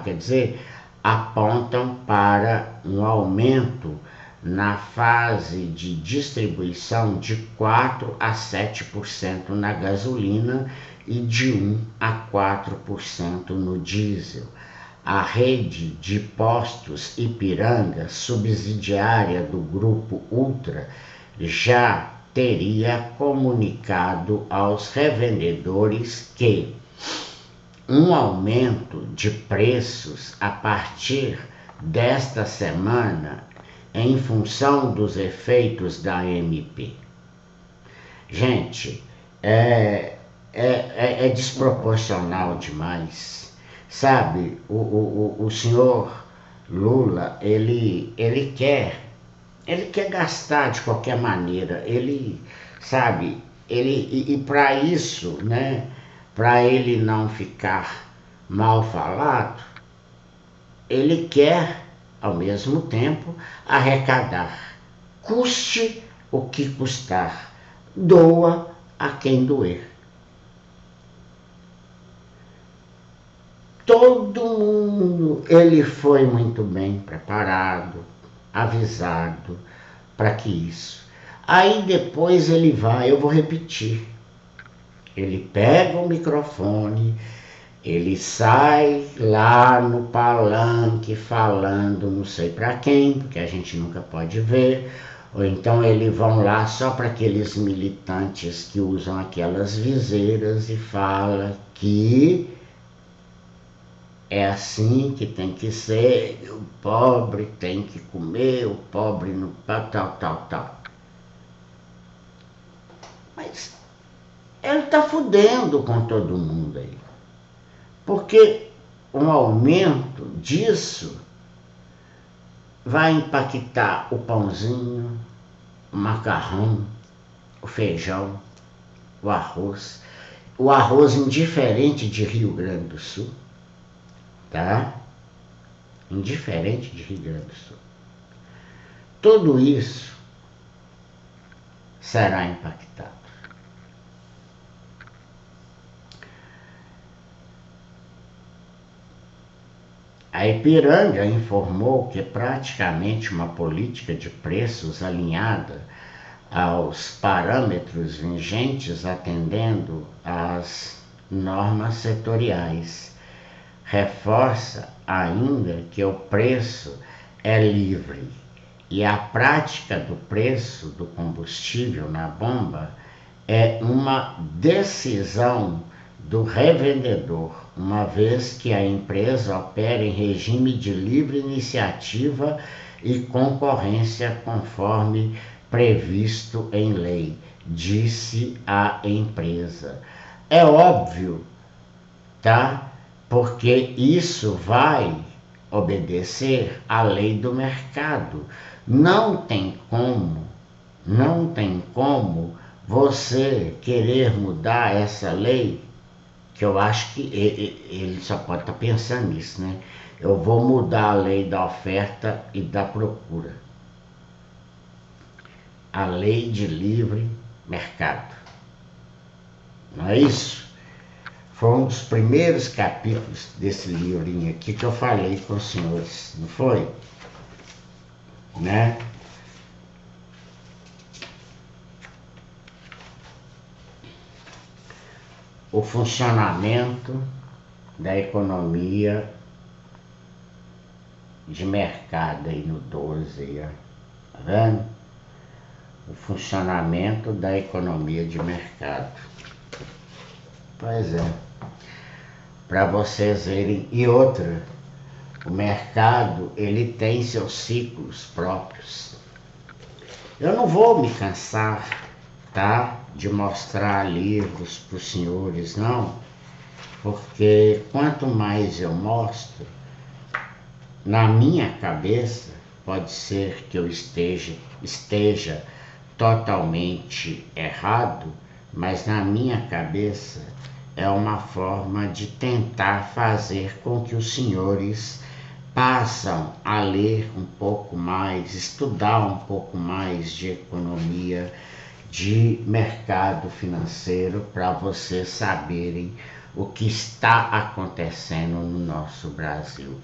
S1: quer dizer, apontam para um aumento na fase de distribuição de 4 a 7% na gasolina e de 1 a 4% no diesel. A rede de postos Ipiranga, subsidiária do Grupo Ultra, já teria comunicado aos revendedores que um aumento de preços a partir desta semana em função dos efeitos da MP. Gente, é desproporcional demais. Sabe, o senhor Lula, ele quer gastar de qualquer maneira, e para isso, né, para ele não ficar mal falado, ele quer, ao mesmo tempo, arrecadar, custe o que custar, doa a quem doer. todo mundo, ele foi muito bem preparado, avisado para que isso. Aí depois ele vai, eu vou repetir, ele pega o microfone, ele sai lá no palanque falando não sei para quem, porque a gente nunca pode ver, ou então eles vão lá só para aqueles militantes que usam aquelas viseiras e fala que é assim que tem que ser, o pobre tem que comer, o pobre não tal. Mas ele está fudendo com todo mundo aí. Porque um aumento disso vai impactar o pãozinho, o macarrão, o feijão, o arroz. O arroz indiferente de Rio Grande do Sul, tá? Indiferente de Rio Grande do Sul. Tudo isso será impactado. A Ipiranga informou que praticamente uma política de preços alinhada aos parâmetros vigentes atendendo às normas setoriais. Reforça ainda que o preço é livre e a prática do preço do combustível na bomba é uma decisão do revendedor, uma vez que a empresa opera em regime de livre iniciativa e concorrência conforme previsto em lei, disse a empresa. É óbvio, tá? Porque isso vai obedecer à lei do mercado. Não tem como você querer mudar essa lei, que eu acho que ele só pode estar pensando nisso, né? Eu vou mudar a lei da oferta e da procura. A lei de livre mercado. Não é isso? Foi um dos primeiros capítulos desse livrinho aqui que eu falei com os senhores, não foi? Né? O funcionamento da economia de mercado aí no 12, aí, ó. Tá vendo? O funcionamento da economia de mercado. Pois é. Para vocês verem. E outra, o mercado, ele tem seus ciclos próprios. Eu não vou me cansar, tá? De mostrar livros para os senhores, não, porque quanto mais eu mostro, na minha cabeça, pode ser que eu esteja totalmente errado, mas na minha cabeça é uma forma de tentar fazer com que os senhores passam a ler um pouco mais, estudar um pouco mais de economia, de mercado financeiro, para vocês saberem o que está acontecendo no nosso Brasil,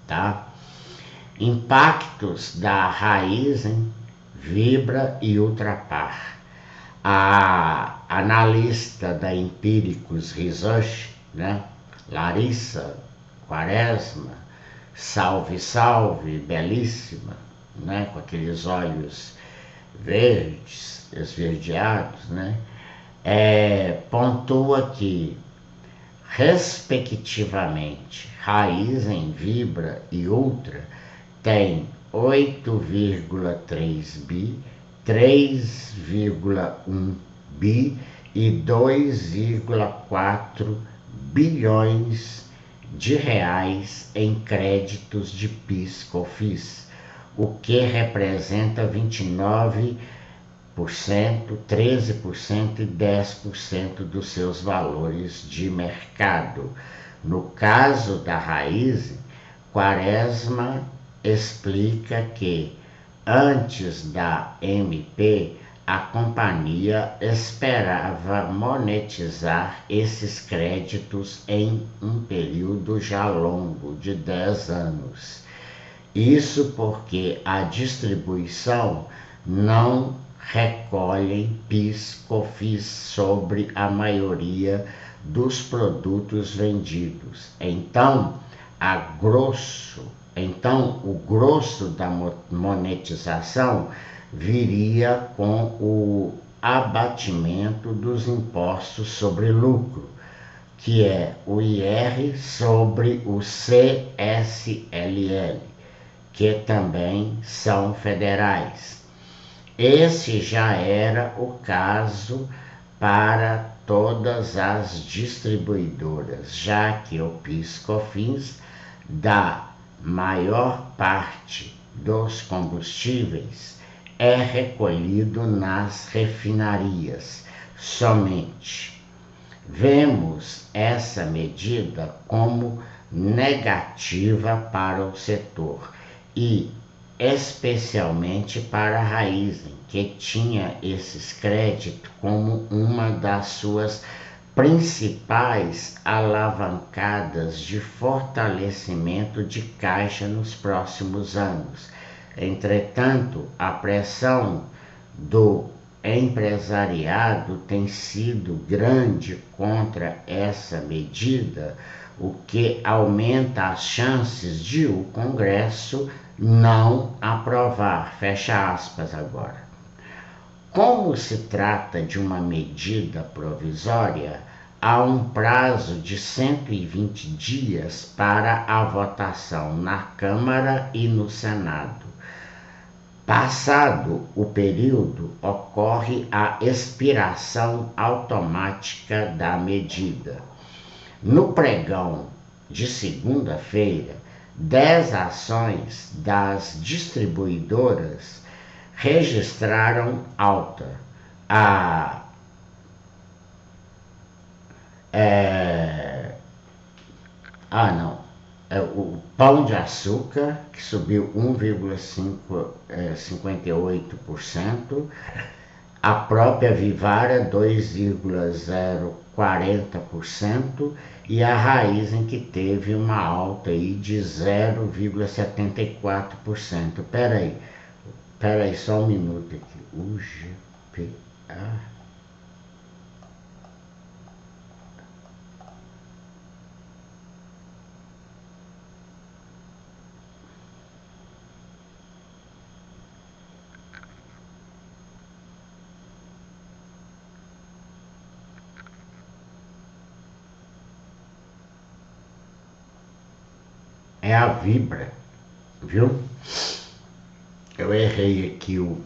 S1: tá? Impactos da Raizen, Vibra e Ultrapar. A analista da Empíricos Research, né? Larissa Quaresma, salve, belíssima, né? Com aqueles olhos verdes, esverdeados, né? Pontua que, respectivamente, Raizen, Vibra e Ultra tem 8,3 bi, 3,1 bi e 2,4 bilhões de reais em créditos de PIS/COFINS, o que representa 29%, 13% e 10% dos seus valores de mercado. No caso da Raizen, Quaresma explica que, antes da MP, a companhia esperava monetizar esses créditos em um período já longo de 10 anos. Isso porque a distribuição não recolhe PIS/COFINS sobre a maioria dos produtos vendidos. Então, o grosso da monetização viria com o abatimento dos impostos sobre lucro, que é o IR sobre o CSLL, que também são federais. Esse já era o caso para todas as distribuidoras, já que o PIS/COFINS da maior parte dos combustíveis é recolhido nas refinarias somente. Vemos essa medida como negativa para o setor e especialmente para a Raízen, que tinha esses créditos como uma das suas principais alavancadas de fortalecimento de caixa nos próximos anos. Entretanto, a pressão do empresariado tem sido grande contra essa medida, o que aumenta as chances de o Congresso não aprovar. Fecha aspas agora. Como se trata de uma medida provisória, há um prazo de 120 dias para a votação na Câmara e no Senado. Passado o período, ocorre a expiração automática da medida. No pregão de segunda-feira, 10 ações das distribuidoras registraram alta. O Pão de Açúcar, que subiu 1,58%, a própria Vivara 2,040% e a Raízen, que teve uma alta aí de 0,74%. Peraí só um minuto aqui. UGPA. É a Vibra, viu? Eu errei aqui Eu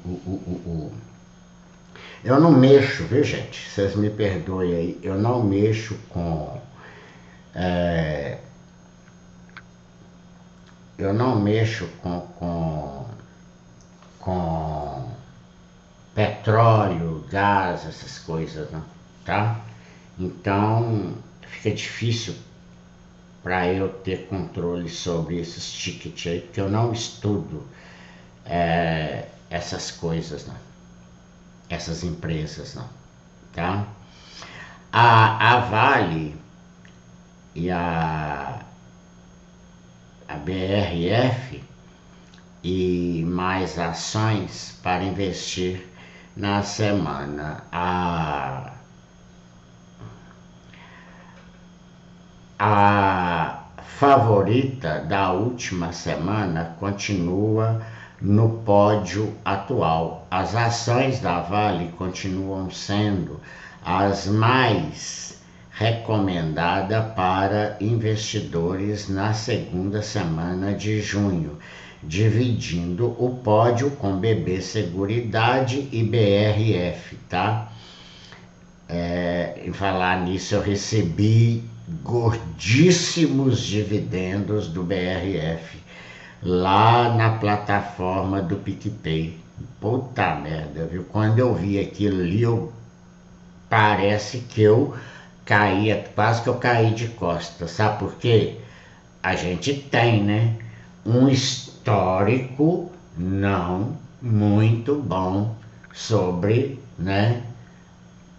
S1: não mexo, viu, gente? Vocês me perdoem aí. Eu não mexo com... eu não mexo com petróleo, gás, essas coisas, não, tá? Então, fica difícil para eu ter controle sobre esses tickets aí, porque eu não estudo essas coisas, não. Essas empresas, não, tá? A Vale e a BRF e mais ações para investir na semana. A favorita da última semana continua no pódio atual. As ações da Vale continuam sendo as mais recomendadas para investidores na segunda semana de junho, dividindo o pódio com BB Seguridade e BRF, tá? Em falar nisso, eu recebi gordíssimos dividendos do BRF lá na plataforma do PicPay. Puta merda, viu? Quando eu vi aquilo ali, parece que eu caía, quase que eu caí de costas. Sabe por quê? A gente tem, né, um histórico não muito bom sobre né,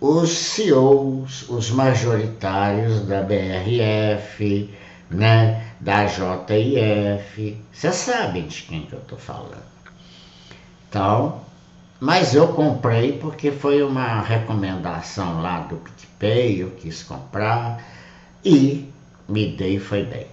S1: os CEOs, os majoritários da BRF, né, da JIF, vocês sabem de quem que eu estou falando. Então, mas eu comprei porque foi uma recomendação lá do PicPay, eu quis comprar e me dei foi bem.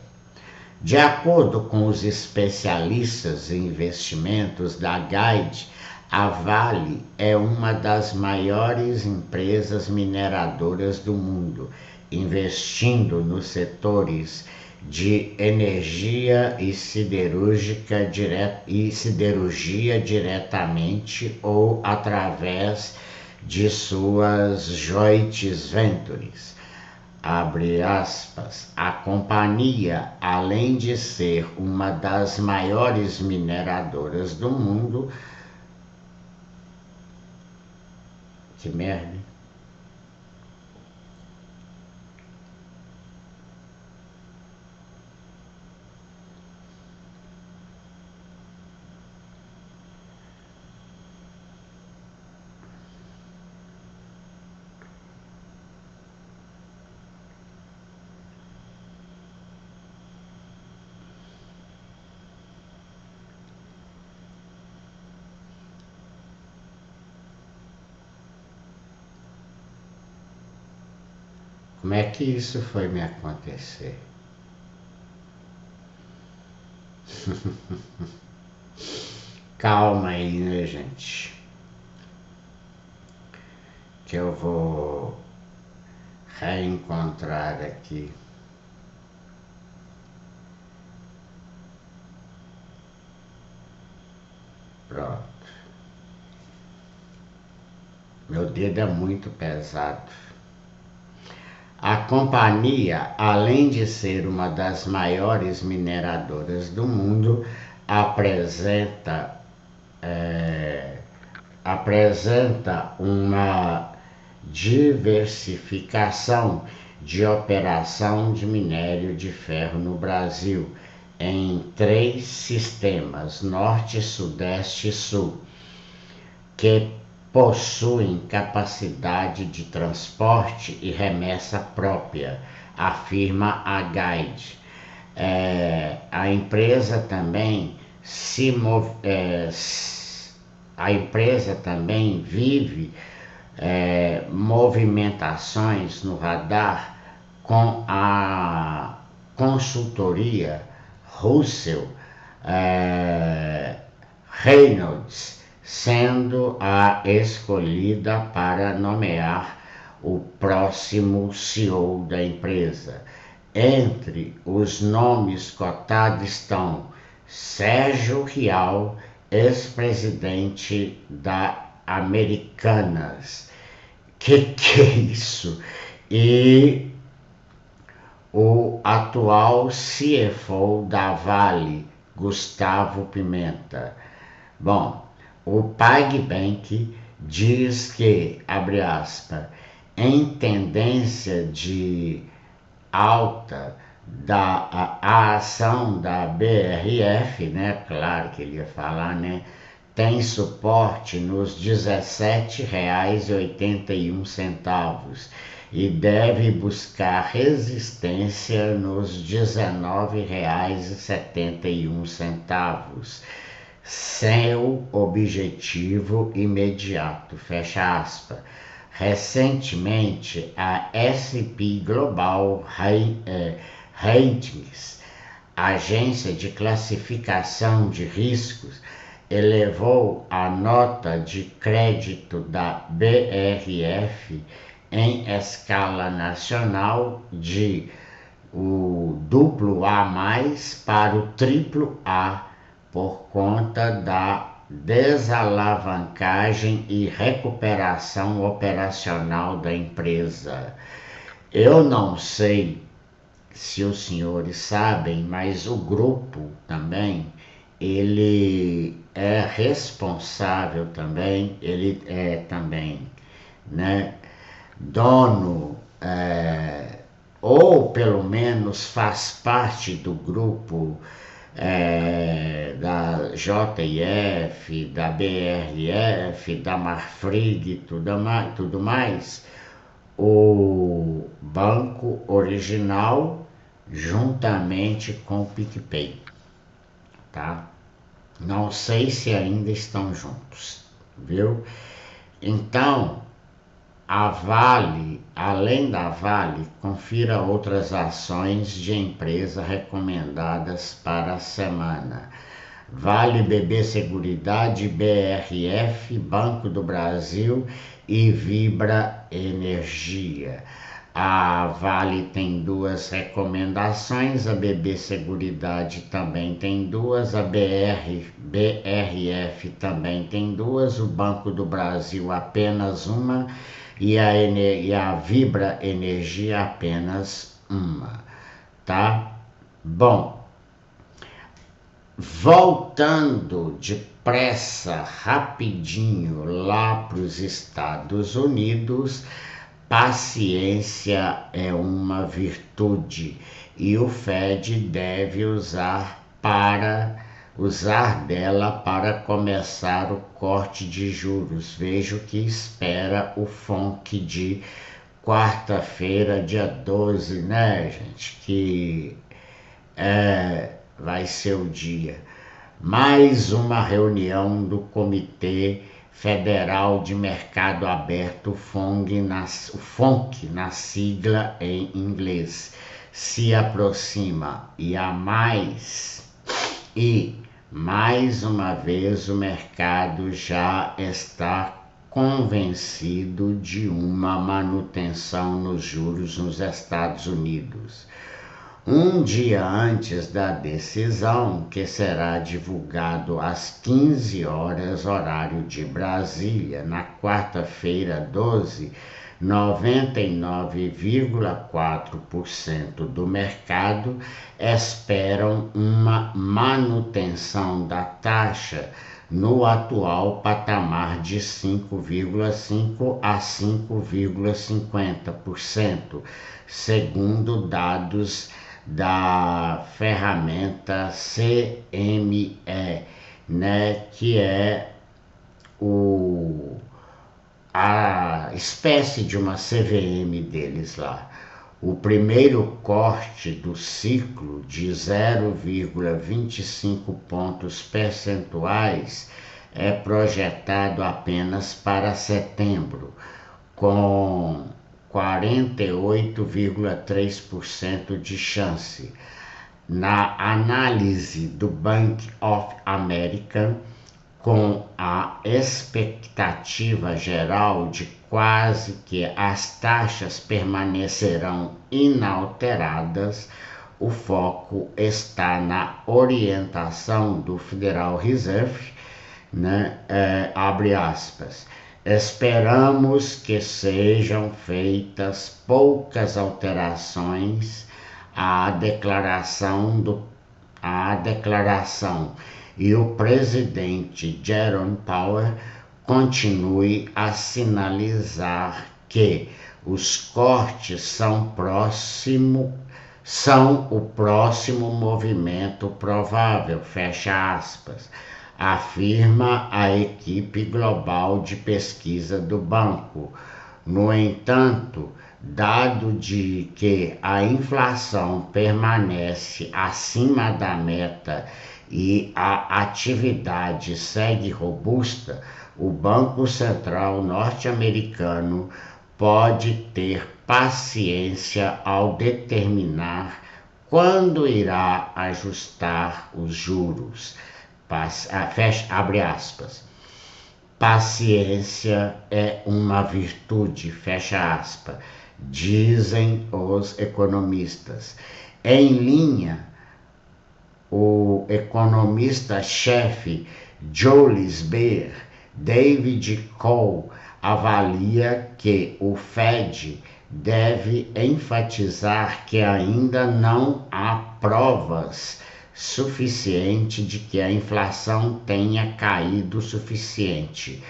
S1: De acordo com os especialistas em investimentos da Guide, a Vale é uma das maiores empresas mineradoras do mundo, investindo nos setores de energia e siderurgia diretamente ou através de suas joint ventures. Abre aspas, a companhia, além de ser uma das maiores mineradoras do mundo, que merda, como é que isso foi me acontecer? Calma aí, né, gente? Que eu vou reencontrar aqui. Pronto. Meu dedo é muito pesado. A companhia, além de ser uma das maiores mineradoras do mundo, apresenta uma diversificação de operação de minério de ferro no Brasil em 3 sistemas, Norte, Sudeste e Sul, que possuem capacidade de transporte e remessa própria, afirma a Guide. A empresa também vive movimentações no radar com a consultoria Russell Reynolds sendo a escolhida para nomear o próximo CEO da empresa. Entre os nomes cotados estão Sérgio Rial, ex-presidente da Americanas. Que é isso? E o atual CFO da Vale, Gustavo Pimenta. Bom, o PagBank diz que, abre aspas, em tendência de alta a ação da BRF, né? Claro que ele ia falar, né? Tem suporte nos R$ 17,81 e deve buscar resistência nos R$ 19,71. Seu objetivo imediato, fecha aspas. Recentemente, a S&P Global Ratings, agência de classificação de riscos, elevou a nota de crédito da BRF em escala nacional de o AA+ para o AAA por conta da desalavancagem e recuperação operacional da empresa. Eu não sei se os senhores sabem, mas o grupo também, ele é responsável também, ele é também, né, dono, ou pelo menos faz parte do grupo da JF, da BRF, da Marfrig e tudo mais, o banco original juntamente com o PicPay, tá? Não sei se ainda estão juntos, viu? Então, a Vale, além da Vale, confira outras ações de empresa recomendadas para a semana. Vale BB Seguridade, BRF, Banco do Brasil e Vibra Energia. A Vale tem 2 recomendações, a BB Seguridade também tem 2, a BRF também tem 2, o Banco do Brasil apenas uma e a Vibra Energia apenas uma, tá? Bom, voltando depressa, rapidinho lá para os Estados Unidos, paciência é uma virtude e o Fed deve usar dela para começar o corte de juros. Veja o que espera o FONC de quarta-feira, dia 12, né, gente? Que vai ser o dia. Mais uma reunião do Comitê Federal de Mercado Aberto, o FONC na sigla em inglês, se aproxima e mais uma vez o mercado já está convencido de uma manutenção nos juros nos Estados Unidos. Um dia antes da decisão, que será divulgado às 15 horas, horário de Brasília, na quarta-feira 12, 99,4% do mercado esperam uma manutenção da taxa no atual patamar de 5,5% a 5,50%, segundo dados da ferramenta CME, né, que é a espécie de uma CVM deles lá. O primeiro corte do ciclo de 0,25 pontos percentuais é projetado apenas para setembro, com 48,3% de chance. Na análise do Bank of America, com a expectativa geral de quase que as taxas permanecerão inalteradas, o foco está na orientação do Federal Reserve, né? Abre aspas. Esperamos que sejam feitas poucas alterações à declaração e o presidente Jerome Powell continue a sinalizar que os cortes são o próximo movimento provável, fecha aspas, afirma a equipe global de pesquisa do banco. No entanto, dado de que a inflação permanece acima da meta e a atividade segue robusta, o Banco Central norte-americano pode ter paciência ao determinar quando irá ajustar os juros. Abre aspas. Paciência é uma virtude, fecha aspas, dizem os economistas. Em linha, o economista-chefe Julius Baer, David Cole, avalia que o Fed deve enfatizar que ainda não há provas suficientes de que a inflação tenha caído o suficiente.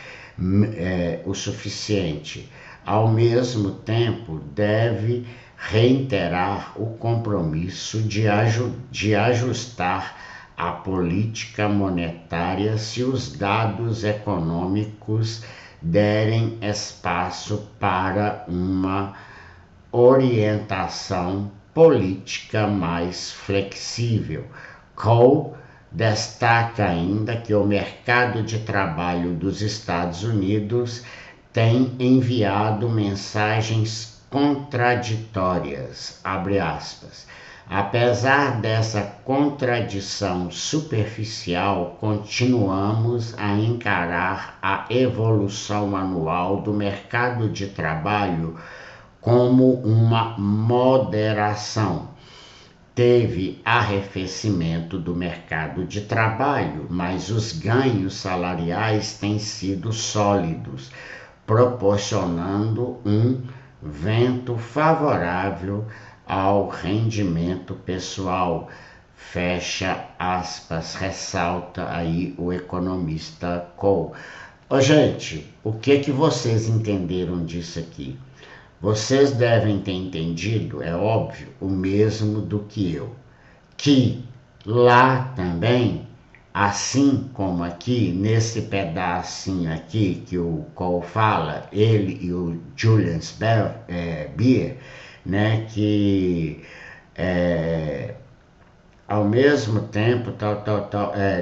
S1: Ao mesmo tempo, deve reiterar o compromisso de ajustar a política monetária se os dados econômicos derem espaço para uma orientação política mais flexível. Cole destaca ainda que o mercado de trabalho dos Estados Unidos tem enviado mensagens contraditórias, abre aspas. Apesar dessa contradição superficial, continuamos a encarar a evolução anual do mercado de trabalho como uma moderação. Teve arrefecimento do mercado de trabalho, mas os ganhos salariais têm sido sólidos, proporcionando um vento favorável ao rendimento pessoal. Fecha aspas, ressalta aí o economista Cole. Gente, o que vocês entenderam disso aqui? Vocês devem ter entendido, é óbvio, o mesmo do que eu, que lá também, assim como aqui, nesse pedacinho aqui que o Cole fala, ele e o Julius Beer, né, que ao mesmo tempo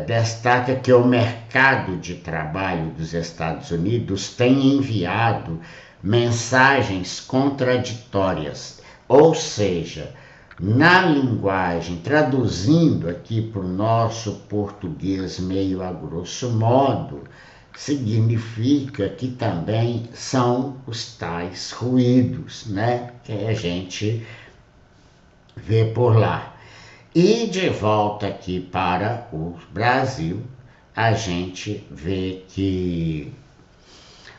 S1: destaca que o mercado de trabalho dos Estados Unidos tem enviado mensagens contraditórias, ou seja, na linguagem, traduzindo aqui para o nosso português meio a grosso modo, significa que também são os tais ruídos, né, que a gente vê por lá. E de volta aqui para o Brasil, a gente vê que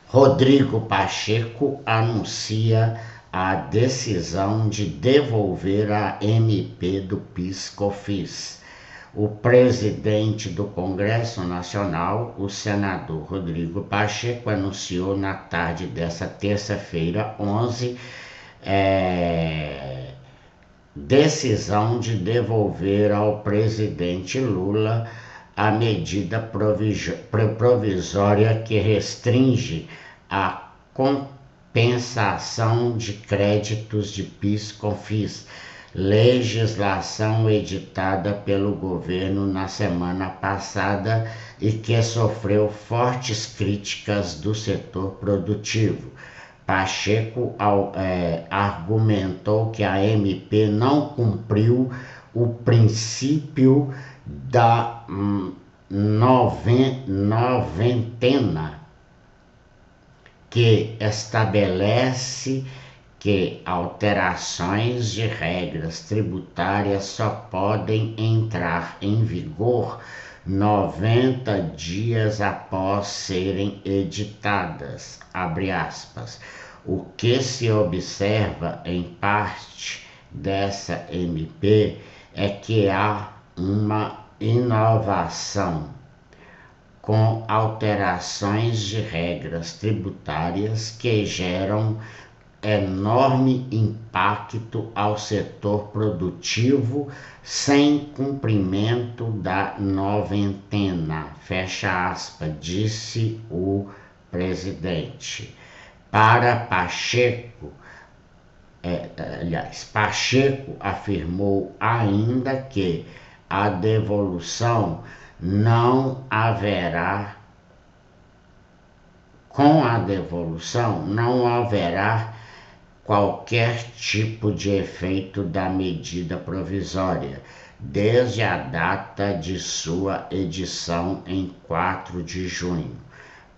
S1: Rodrigo Pacheco anuncia a decisão de devolver a MP do PIS/COFINS. O presidente do Congresso Nacional, o senador Rodrigo Pacheco, anunciou na tarde dessa terça-feira, 11, decisão de devolver ao presidente Lula a medida provisória que restringe a compensação de créditos de PIS/COFINS, legislação editada pelo governo na semana passada e que sofreu fortes críticas do setor produtivo. Pacheco argumentou que a MP não cumpriu o princípio da noventena, que estabelece que alterações de regras tributárias só podem entrar em vigor 90 dias após serem editadas, abre aspas. O que se observa em parte dessa MP é que há uma inovação com alterações de regras tributárias que geram enorme impacto ao setor produtivo sem cumprimento da noventena, fecha aspas, disse o presidente. Para Pacheco, Pacheco afirmou ainda que a devolução não haverá, com a devolução não haverá qualquer tipo de efeito da medida provisória, desde a data de sua edição em 4 de junho.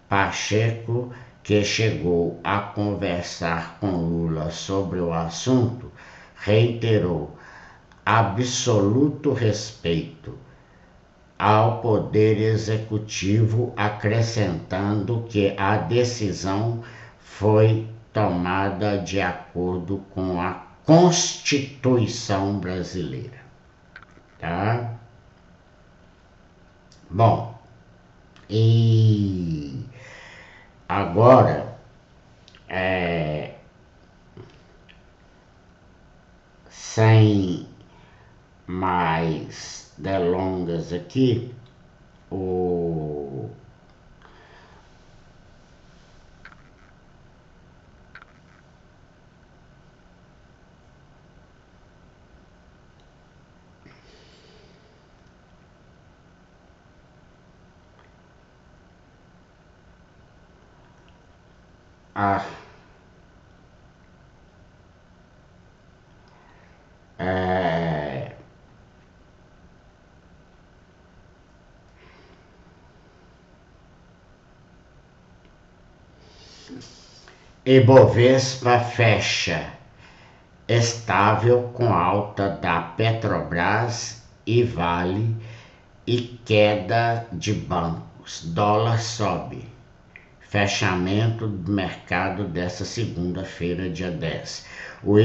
S1: Pacheco, que chegou a conversar com Lula sobre o assunto, reiterou absoluto respeito ao Poder Executivo, acrescentando que a decisão foi tomada de acordo com a Constituição brasileira. Tá? Bom, e agora, sem mais delongas aqui, o a é, Ibovespa fecha estável com alta da Petrobras e Vale e queda de bancos. Dólar sobe. Fechamento do mercado dessa segunda-feira, dia 10. O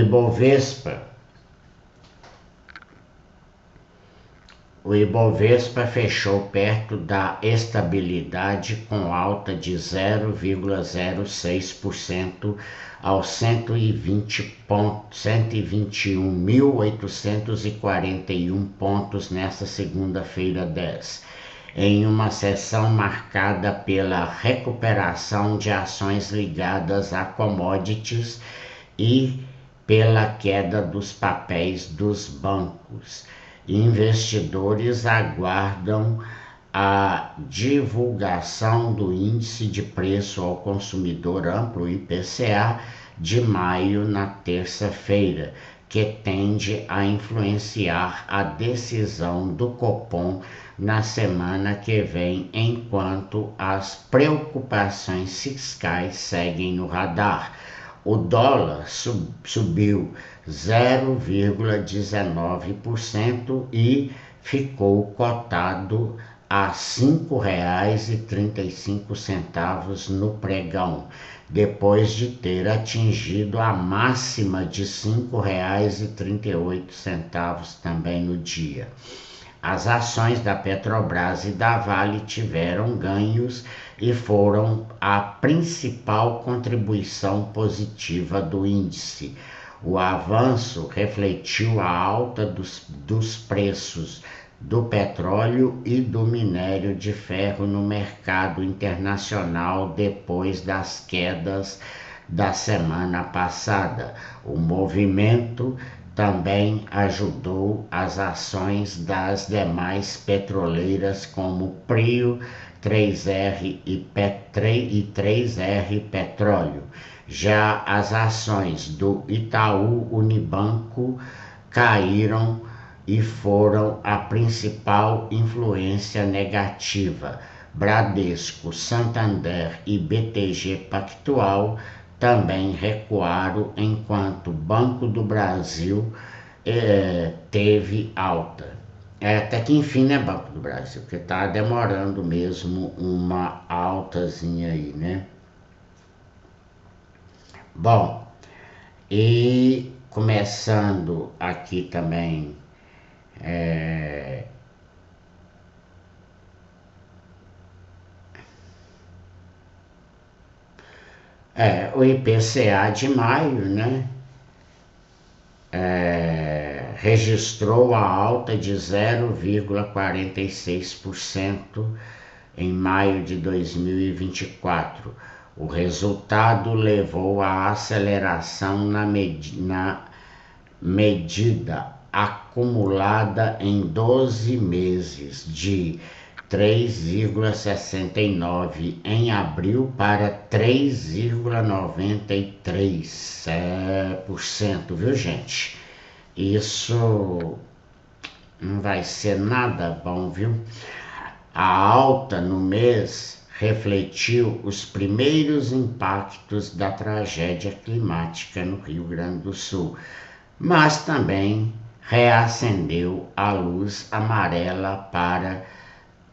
S1: Ibovespa fechou perto da estabilidade com alta de 0,06% aos 121.841 pontos nesta segunda-feira 10, em uma sessão marcada pela recuperação de ações ligadas a commodities e pela queda dos papéis dos bancos. Investidores aguardam a divulgação do Índice de Preço ao Consumidor Amplo (IPCA) de maio na terça-feira, que tende a influenciar a decisão do Copom na semana que vem, enquanto as preocupações fiscais seguem no radar. O dólar subiu 0,19% e ficou cotado a R$ 5,35 no pregão, depois de ter atingido a máxima de R$ 5,38 também no dia. As ações da Petrobras e da Vale tiveram ganhos e foram a principal contribuição positiva do índice. O avanço refletiu a alta dos preços do petróleo e do minério de ferro no mercado internacional depois das quedas da semana passada. O movimento também ajudou as ações das demais petroleiras como Prio, 3R e 3R Petróleo. Já as ações do Itaú Unibanco caíram e foram a principal influência negativa. Bradesco, Santander e BTG Pactual também recuaram, enquanto Banco do Brasil teve alta. Até que enfim, né, Banco do Brasil, porque tá demorando mesmo uma altazinha aí, né? Bom, e começando aqui também o IPCA de maio, né? Registrou a alta de 0,46% em maio de 2024. O resultado levou à aceleração na medida acumulada em 12 meses de 3,69 em abril para 3,93%, viu, gente? Isso não vai ser nada bom, viu? A alta no mês refletiu os primeiros impactos da tragédia climática no Rio Grande do Sul, mas também reacendeu a luz amarela para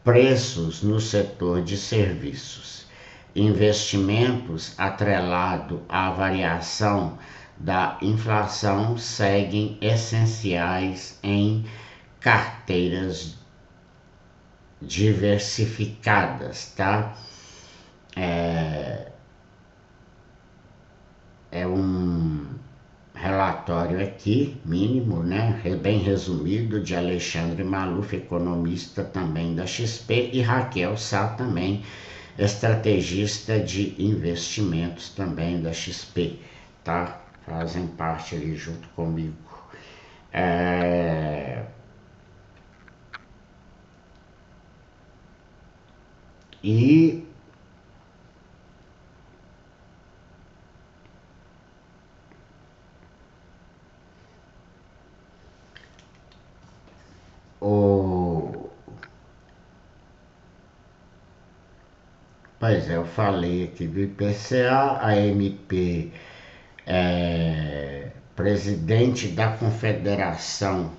S1: preços no setor de serviços. Investimentos atrelado à variação da inflação seguem essenciais em carteiras diversificadas, tá? É um relatório aqui, mínimo, né, bem resumido, de Alexandre Maluf, economista também da XP, e Raquel Sá também, estrategista de investimentos também da XP, tá? Fazem parte ali junto comigo. E o Pois é, eu falei aqui do IPCA, a MP presidente da confederação,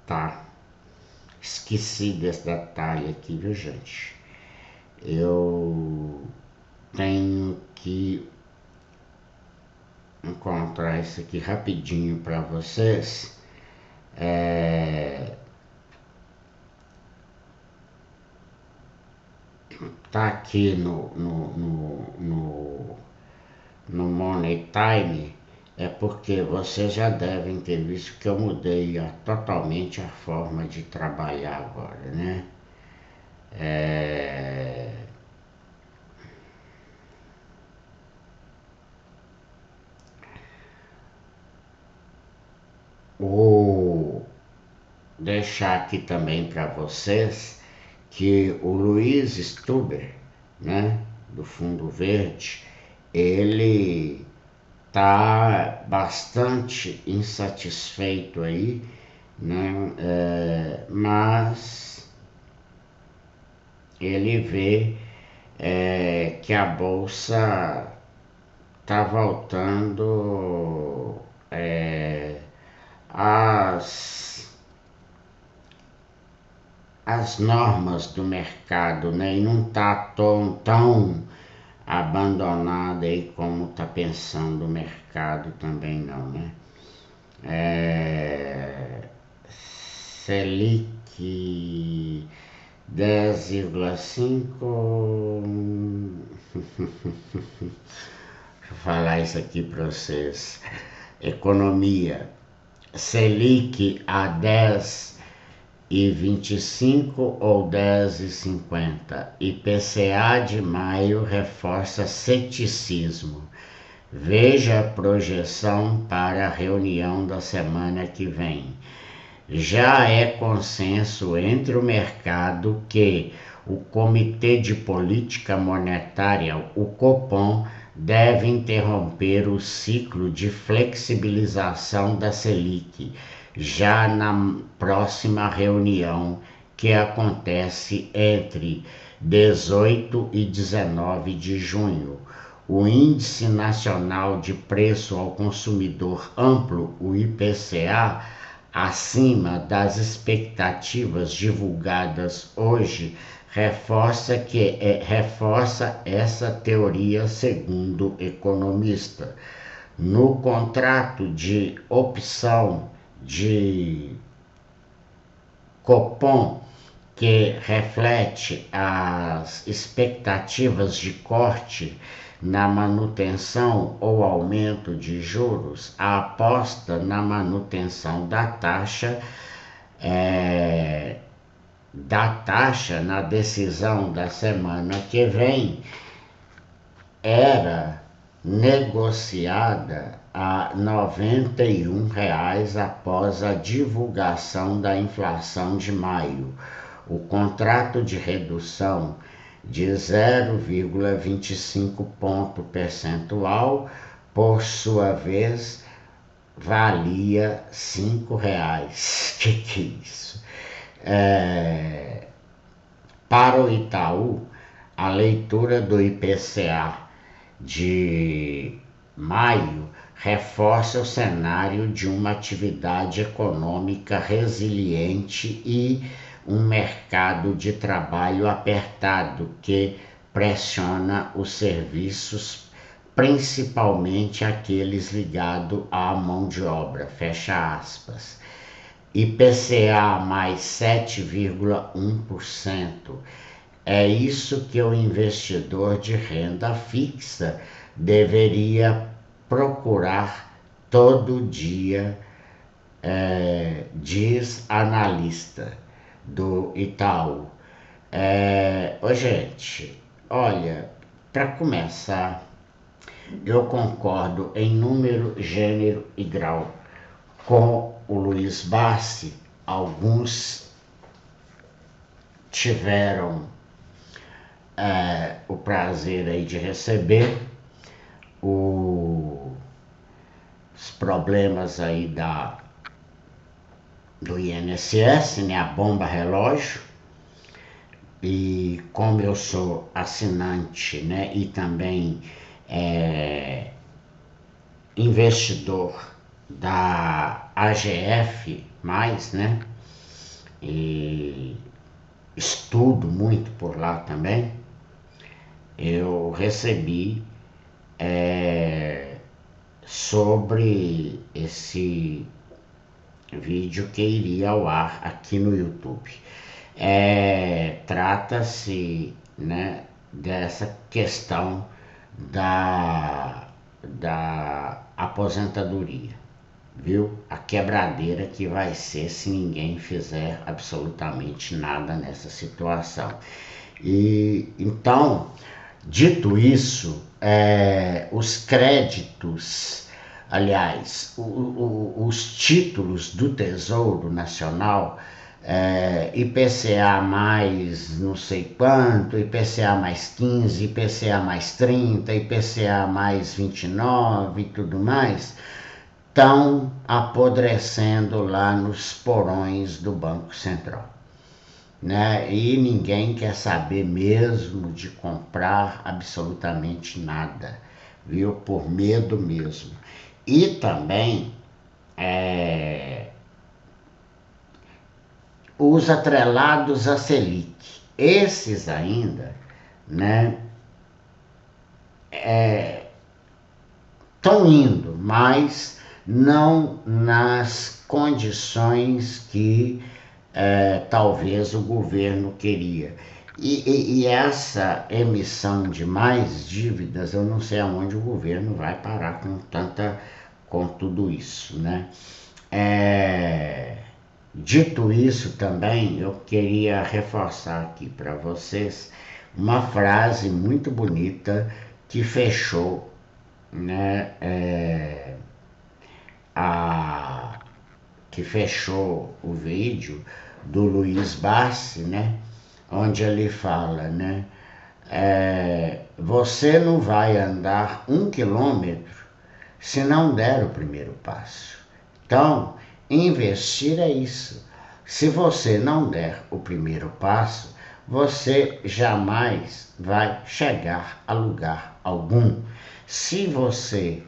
S1: tá? Esqueci desse detalhe aqui, viu, gente? Eu tenho que encontrar isso aqui rapidinho para vocês. Tá aqui no Money Time, é porque vocês já devem ter visto que eu mudei totalmente a forma de trabalhar agora, né? Vou deixar aqui também para vocês que o Luiz Stuber, né, do Fundo Verde, ele tá bastante insatisfeito aí, né? Mas ele vê que a bolsa tá voltando às, às normas do mercado, né? E não tá tão abandonada aí como tá pensando o mercado também não, né? Selic 10,5. Deixa eu falar isso aqui para vocês. Economia. Selic a 10,25 ou 10,50. IPCA de maio reforça ceticismo. Veja a projeção para a reunião da semana que vem. Já é consenso entre o mercado que o Comitê de Política Monetária, o Copom, deve interromper o ciclo de flexibilização da Selic, já na próxima reunião, que acontece entre 18 e 19 de junho. O Índice Nacional de Preço ao Consumidor Amplo, o IPCA, acima das expectativas divulgadas hoje, reforça essa teoria segundo economista. No contrato de opção de Copom, que reflete as expectativas de corte na manutenção ou aumento de juros, a aposta na manutenção da taxa na decisão da semana que vem era negociada a R$ 91 após a divulgação da inflação de maio. O contrato de redução de 0,25 ponto percentual, por sua vez, valia R$ 5. Que é isso? Para o Itaú, a leitura do IPCA de maio reforça o cenário de uma atividade econômica resiliente e um mercado de trabalho apertado que pressiona os serviços, principalmente aqueles ligados à mão de obra, fecha aspas. IPCA mais 7,1%. É isso que o investidor de renda fixa deveria procurar todo dia, diz analista do Itaú. Ô gente, olha, para começar, eu concordo em número, gênero e grau com o Luiz Barsi. Alguns tiveram o prazer aí de receber os problemas aí do INSS, né, a bomba relógio. E como eu sou assinante, né, e também investidor da AGF, né, e estudo muito por lá também, eu recebi sobre esse vídeo que iria ao ar aqui no YouTube. Trata-se, né, dessa questão da aposentadoria, viu? A quebradeira que vai ser se ninguém fizer absolutamente nada nessa situação. E então, dito isso, os créditos, aliás, os títulos do Tesouro Nacional, IPCA mais não sei quanto, IPCA mais 15, IPCA mais 30, IPCA mais 29 e tudo mais, estão apodrecendo lá nos porões do Banco Central, né? E ninguém quer saber mesmo de comprar absolutamente nada, viu? Por medo mesmo. E também os atrelados à Selic, esses ainda, né, estão indo, mas não nas condições que talvez o governo queria. E essa emissão de mais dívidas, eu não sei aonde o governo vai parar com tudo isso, né? Dito isso também, eu queria reforçar aqui para vocês uma frase muito bonita que fechou, né, que fechou o vídeo do Luiz Barsi, né, onde ele fala, né, você não vai andar 1 quilômetro se não der o primeiro passo. Então, investir é isso. Se você não der o primeiro passo, você jamais vai chegar a lugar algum. Se você,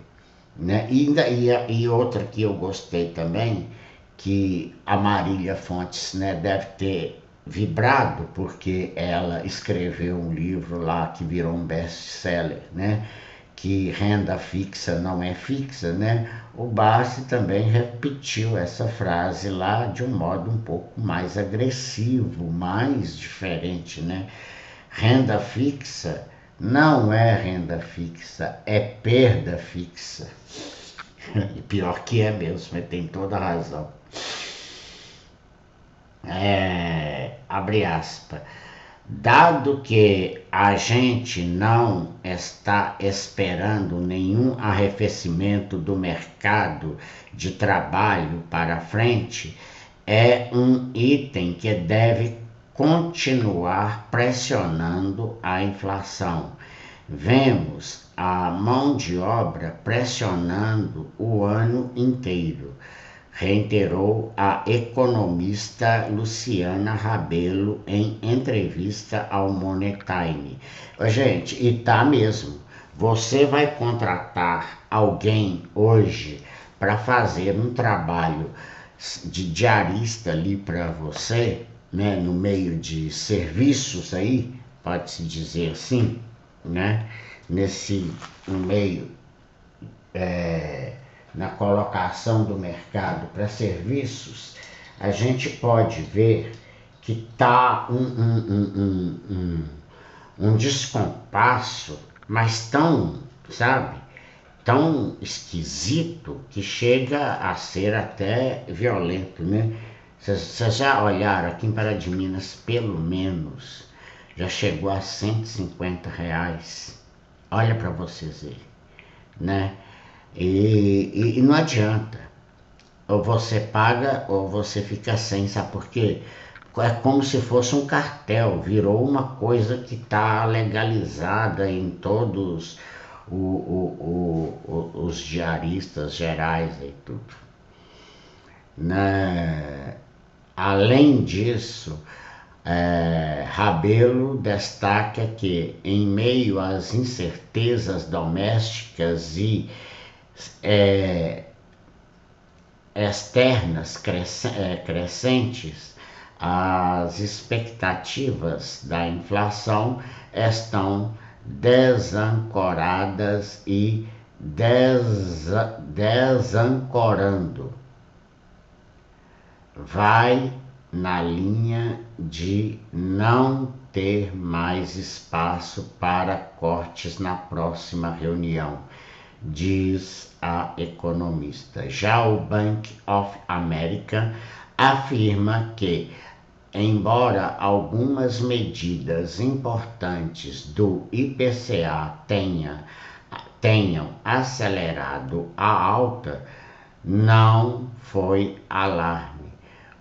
S1: né, e outra que eu gostei também, que a Marília Fontes, né, deve ter vibrado, porque ela escreveu um livro lá que virou um best-seller, né, que renda fixa não é fixa, né? O Barsi também repetiu essa frase lá de um modo um pouco mais agressivo, mais diferente, né? Renda fixa não é renda fixa, é perda fixa. E pior que é mesmo, ele tem toda a razão. Abre aspas. Dado que a gente não está esperando nenhum arrefecimento do mercado de trabalho para frente, é um item que deve continuar pressionando a inflação. Vemos a mão de obra pressionando o ano inteiro, reiterou a economista Luciana Rabelo em entrevista ao Money Time. Gente, e tá mesmo. Você vai contratar alguém hoje para fazer um trabalho de diarista ali para você, né, no meio de serviços aí, pode-se dizer assim, né, nesse meio na colocação do mercado para serviços, a gente pode ver que está um descompasso, mas tão, sabe, tão esquisito que chega a ser até violento, né? Vocês já olharam aqui em Pará de Minas, pelo menos, já chegou a R$ 150. Olha para vocês verem, né? E não adianta. Ou você paga ou você fica sem, sabe por quê? É como se fosse um cartel, virou uma coisa que está legalizada em todos os diaristas gerais e tudo. Né? Além disso, Rabelo destaca que, em meio às incertezas domésticas e externas crescentes, as expectativas da inflação estão desancoradas e desancorando. Vai na linha de não ter mais espaço para cortes na próxima reunião, diz a economista. Já o Bank of America afirma que, embora algumas medidas importantes do IPCA tenham acelerado a alta, não foi alarme.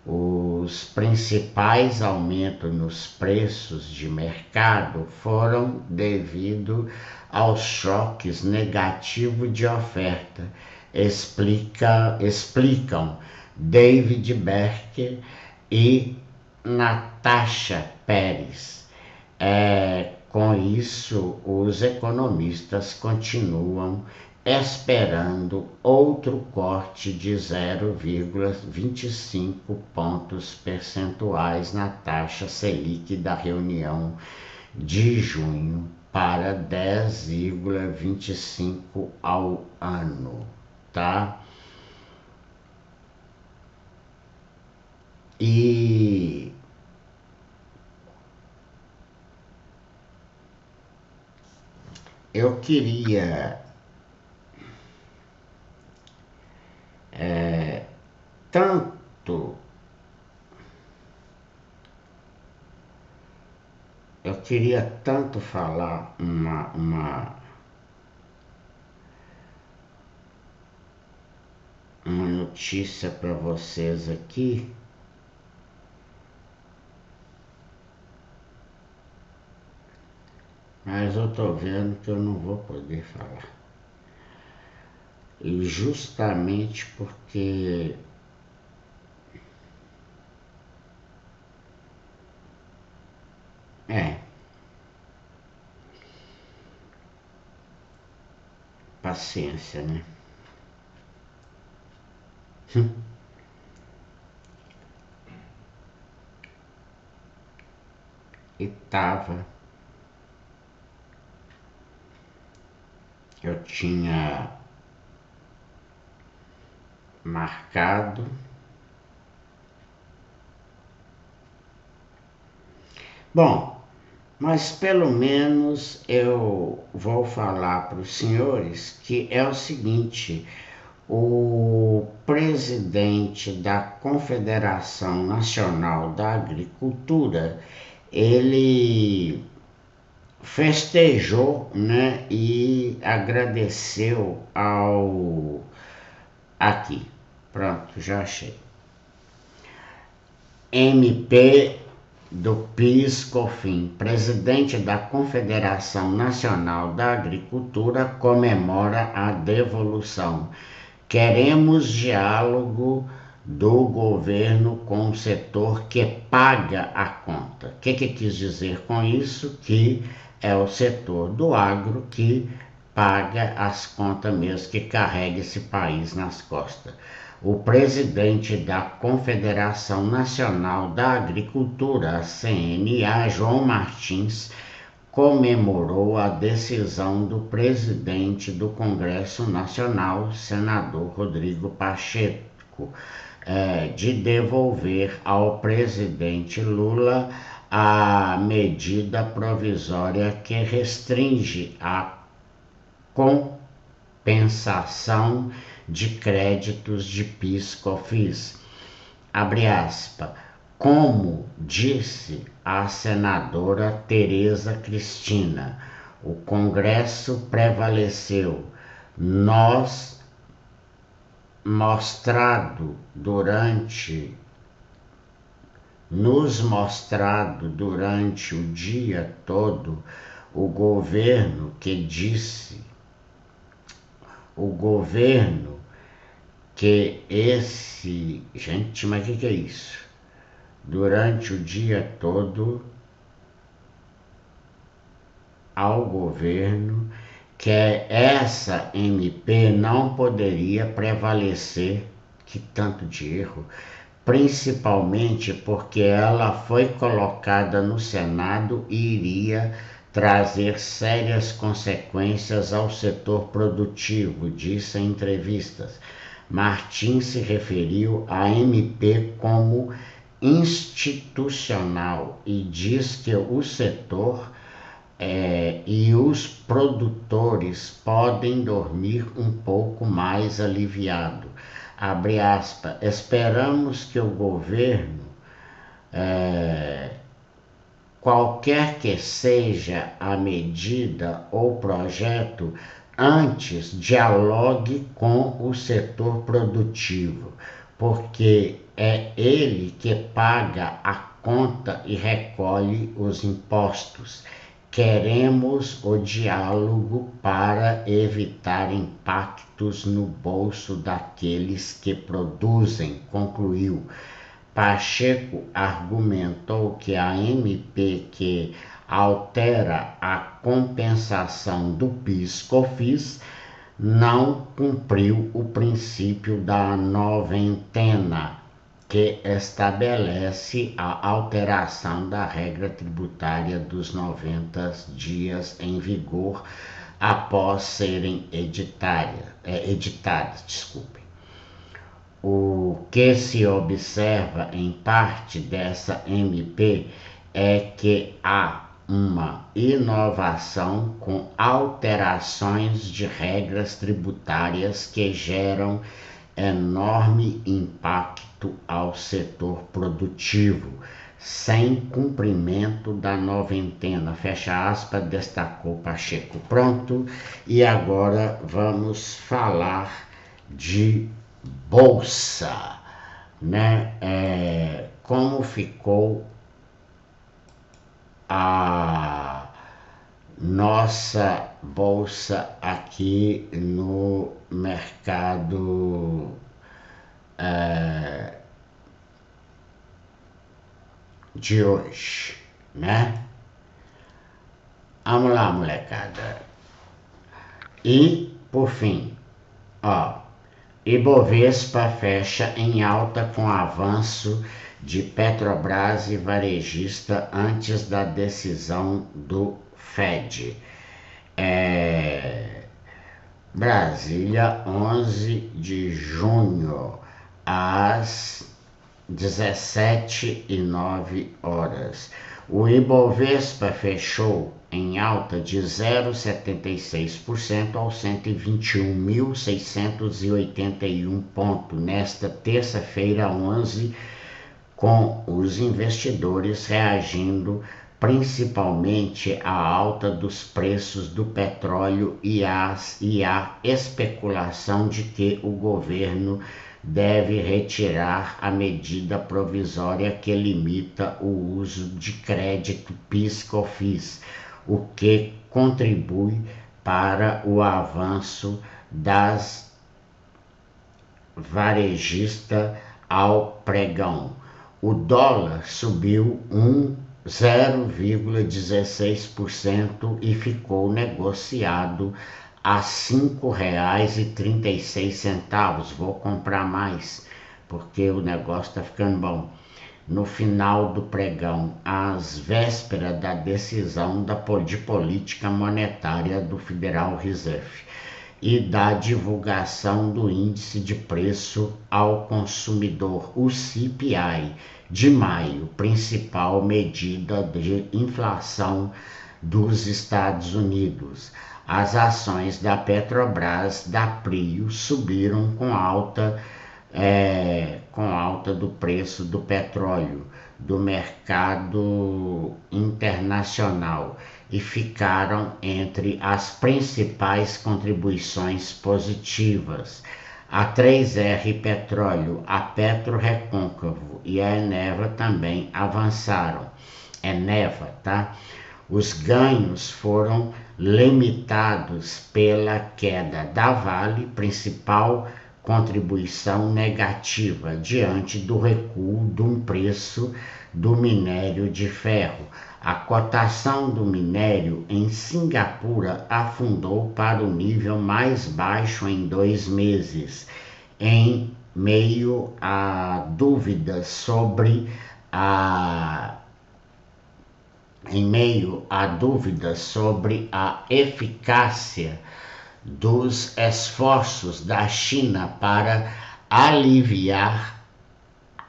S1: Os principais aumentos nos preços de mercado foram devido aos choques negativos de oferta, explicam David Becker e Natasha Pérez. Com isso, os economistas continuam esperando outro corte de 0,25 pontos percentuais na taxa Selic da reunião de junho para 10,25 ao ano, tá? E eu queria tanto falar uma notícia para vocês aqui, mas eu tô vendo que eu não vou poder falar. E justamente porque paciência, né? E eu tinha marcado. Bom, mas pelo menos eu vou falar para os senhores que é o seguinte: o presidente da Confederação Nacional da Agricultura, ele festejou, né, e agradeceu aqui, pronto, já achei, MP do PIS/COFINS, presidente da Confederação Nacional da Agricultura, comemora a devolução. Queremos diálogo do governo com o setor que paga a conta. O que quis dizer com isso? Que é o setor do agro que paga as contas mesmo, que carrega esse país nas costas. O presidente da Confederação Nacional da Agricultura, a CNA, João Martins, comemorou a decisão do presidente do Congresso Nacional, senador Rodrigo Pacheco, de devolver ao presidente Lula a medida provisória que restringe a compensação de créditos de PIS/COFINS. Abre aspas. Como disse a senadora Tereza Cristina, o Congresso prevaleceu. Nos mostrado durante o dia todo o governo que esse... Gente, mas o que é isso? Durante o dia todo ao governo que essa MP não poderia prevalecer. Que tanto de erro, principalmente porque ela foi colocada no Senado e iria trazer sérias consequências ao setor produtivo, disse em entrevistas. Martins se referiu à MP como institucional e diz que o setor e os produtores podem dormir um pouco mais aliviado. Abre aspas, esperamos que o governo, qualquer que seja a medida ou projeto, antes dialogue com o setor produtivo, porque é ele que paga a conta e recolhe os impostos. Queremos o diálogo para evitar impactos no bolso daqueles que produzem, concluiu. Pacheco argumentou que a MP que altera a compensação do PIS/COFINS não cumpriu o princípio da noventena, que estabelece a alteração da regra tributária dos 90 dias em vigor após serem editadas. O que se observa em parte dessa MP é que há uma inovação com alterações de regras tributárias que geram enorme impacto ao setor produtivo, sem cumprimento da noventena, fecha aspas, destacou Pacheco. Pronto, e agora vamos falar de bolsa, né? Como ficou a nossa bolsa aqui no mercado de hoje, né? Vamos lá, molecada. E, por fim, Ibovespa fecha em alta com avanço de Petrobras e varejista antes da decisão do Fed. Brasília, 11 de junho, às 17h09. O Ibovespa fechou em alta de 0,76% aos 121.681 pontos nesta terça-feira, 11, com os investidores reagindo principalmente à alta dos preços do petróleo e à especulação de que o governo deve retirar a medida provisória que limita o uso de crédito PIS/COFINS, o que contribui para o avanço das varejistas ao pregão. O dólar subiu 0,16% e ficou negociado a R$ 5,36. Vou comprar mais, porque o negócio está ficando bom. No final do pregão, às vésperas da decisão de política monetária do Federal Reserve e da divulgação do índice de preço ao consumidor, o CPI, de maio, principal medida de inflação dos Estados Unidos. As ações da Petrobras, da Prio, subiram com alta do preço do petróleo do mercado internacional e ficaram entre as principais contribuições positivas. A 3R Petróleo, a Petro Recôncavo e a Eneva também avançaram. Eneva, tá? Os ganhos foram limitados pela queda da Vale, principal contribuição negativa diante do recuo do preço do minério de ferro. A cotação do minério em Singapura afundou para o nível mais baixo em 2 meses, em meio a dúvidas sobre a eficácia dos esforços da China para aliviar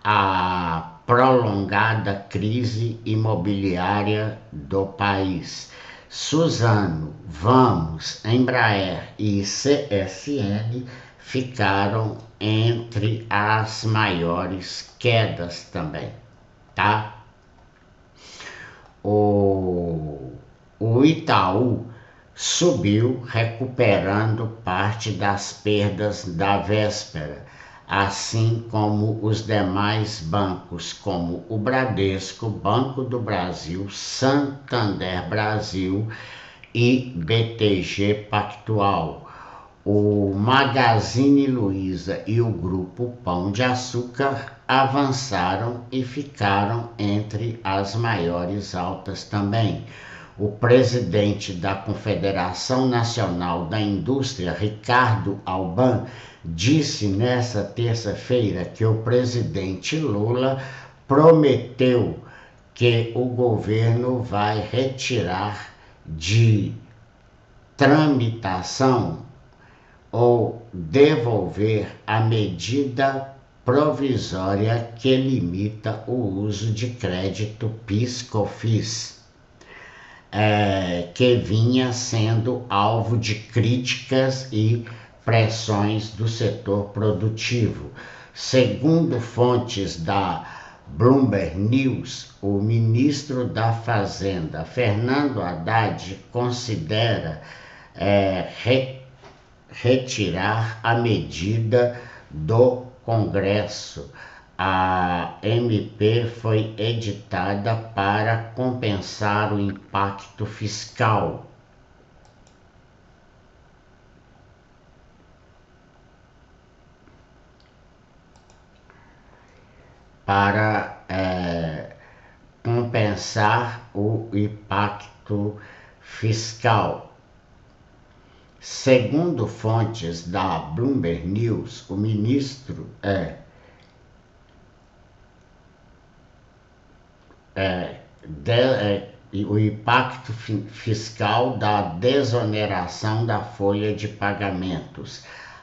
S1: a prolongada crise imobiliária do país. Suzano, Vamos, Embraer e CSN ficaram entre as maiores quedas também, tá? O Itaú subiu, recuperando parte das perdas da véspera, assim como os demais bancos, como o Bradesco, Banco do Brasil, Santander Brasil e BTG Pactual. O Magazine Luiza e o Grupo Pão de Açúcar avançaram e ficaram entre as maiores altas também. O presidente da Confederação Nacional da Indústria, Ricardo Alban, disse nesta terça-feira que o presidente Lula prometeu que o governo vai retirar de tramitação ou devolver a medida provisória que limita o uso de crédito PIS/COFINS, que vinha sendo alvo de críticas e pressões do setor produtivo. Segundo fontes da Bloomberg News, o ministro da Fazenda, Fernando Haddad, considera retirar a medida do Congresso. A MP foi editada para compensar o impacto fiscal. Compensar o impacto fiscal. Segundo fontes da Bloomberg News, o ministro o impacto fiscal da desoneração da folha de pagamentos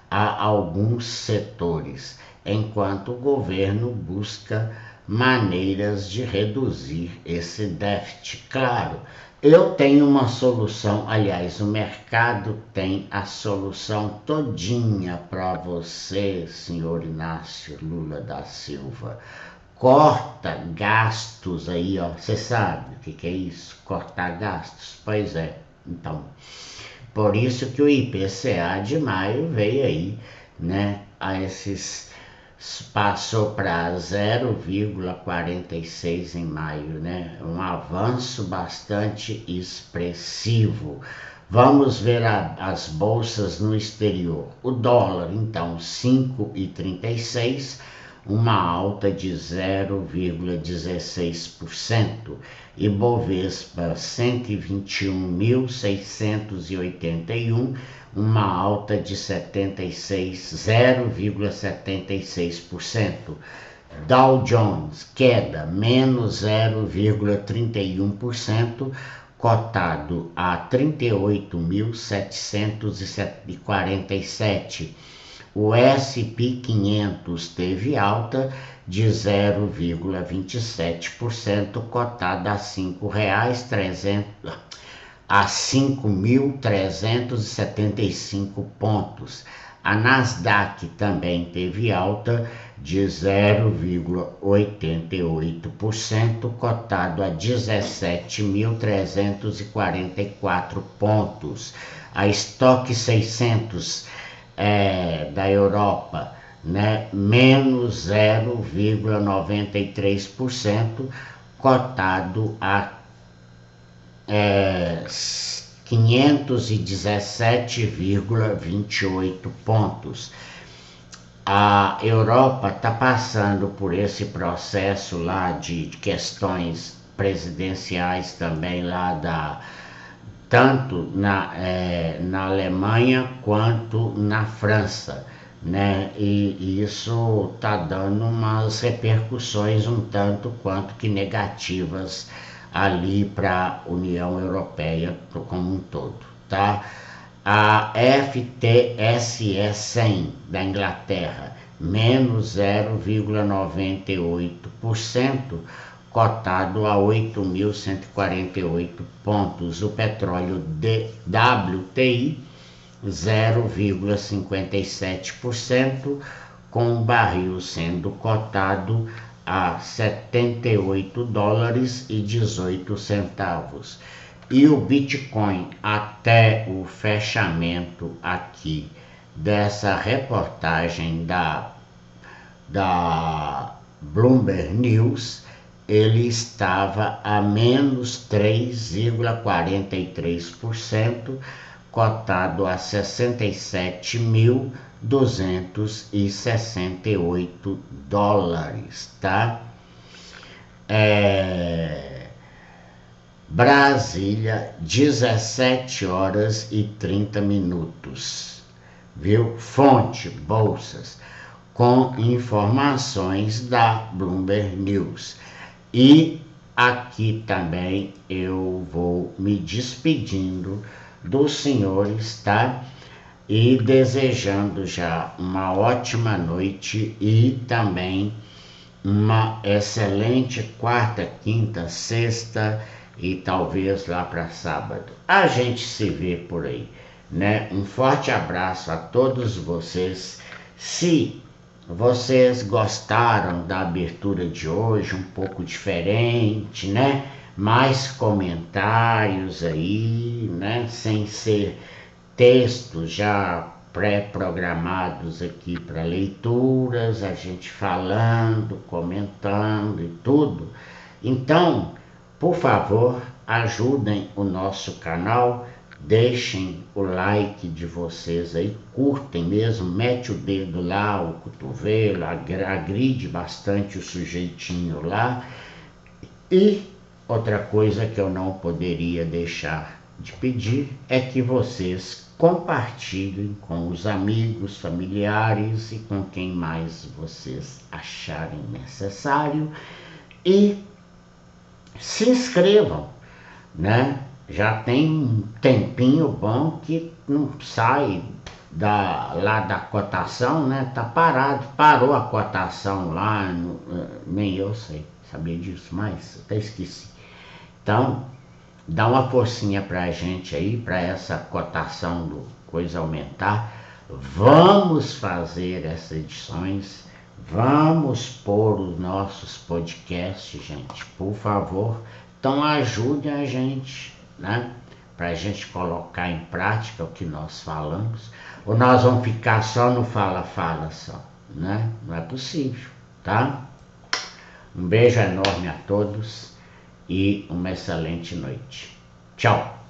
S1: a alguns setores, enquanto o governo busca maneiras de reduzir esse déficit. Claro, eu tenho uma solução, aliás, o mercado tem a solução todinha para você, senhor Inácio Lula da Silva. Corta gastos aí, ó. Você sabe o que é isso? Cortar gastos? Pois é. Então, por isso que o IPCA de maio veio aí, né? Passou para 0,46 em maio, né? Um avanço bastante expressivo. Vamos ver as bolsas no exterior. O dólar, então, 5,36, uma alta de 0,16%. Ibovespa 121.681, uma alta de 0,76%. Dow Jones, queda, menos 0,31%, cotado a 38.747. O S&P 500 teve alta de 0,27%, cotado a R$ a 5.375 pontos. A Nasdaq também teve alta de 0,88%, cotado a 17.344 pontos. A Stock 600 da Europa, né, menos 0,93%, cotado a 517,28 pontos. A Europa está passando por esse processo lá de questões presidenciais também lá tanto na Alemanha quanto na França, né? E isso está dando umas repercussões um tanto quanto que negativas ali para a União Europeia como um todo, tá? A FTSE 100 da Inglaterra, menos 0,98%, cotado a 8.148 pontos. O petróleo WTI, 0,57%, com o barril sendo cotado a $78,18. E o Bitcoin, até o fechamento aqui dessa reportagem da Bloomberg News, ele estava a menos 3,43%, cotado a $67.268, tá? Brasília, 17h30, viu? Fonte, bolsas, com informações da Bloomberg News. E aqui também eu vou me despedindo dos senhores, tá? E desejando já uma ótima noite e também uma excelente quarta, quinta, sexta e talvez lá para sábado. A gente se vê por aí, né? Um forte abraço a todos vocês. Se vocês gostaram da abertura de hoje, um pouco diferente, né? Mais comentários aí, né? Sem ser textos já pré-programados aqui para leituras, a gente falando, comentando e tudo. Então, por favor, ajudem o nosso canal, deixem o like de vocês aí, curtem mesmo, mete o dedo lá, o cotovelo, agride bastante o sujeitinho lá. E outra coisa que eu não poderia deixar de pedir é que vocês compartilhem com os amigos, familiares e com quem mais vocês acharem necessário e se inscrevam, né? Já tem um tempinho bom que não sai lá da cotação, né? Tá parou a cotação lá, nem eu sabia disso, mas até esqueci. Então, dá uma forcinha pra gente aí, pra essa cotação do coisa aumentar. Vamos fazer essas edições, vamos pôr os nossos podcasts, gente, por favor. Então ajudem a gente, né? Pra gente colocar em prática o que nós falamos. Ou nós vamos ficar só no fala só, né? Não é possível, tá? Um beijo enorme a todos e uma excelente noite. Tchau!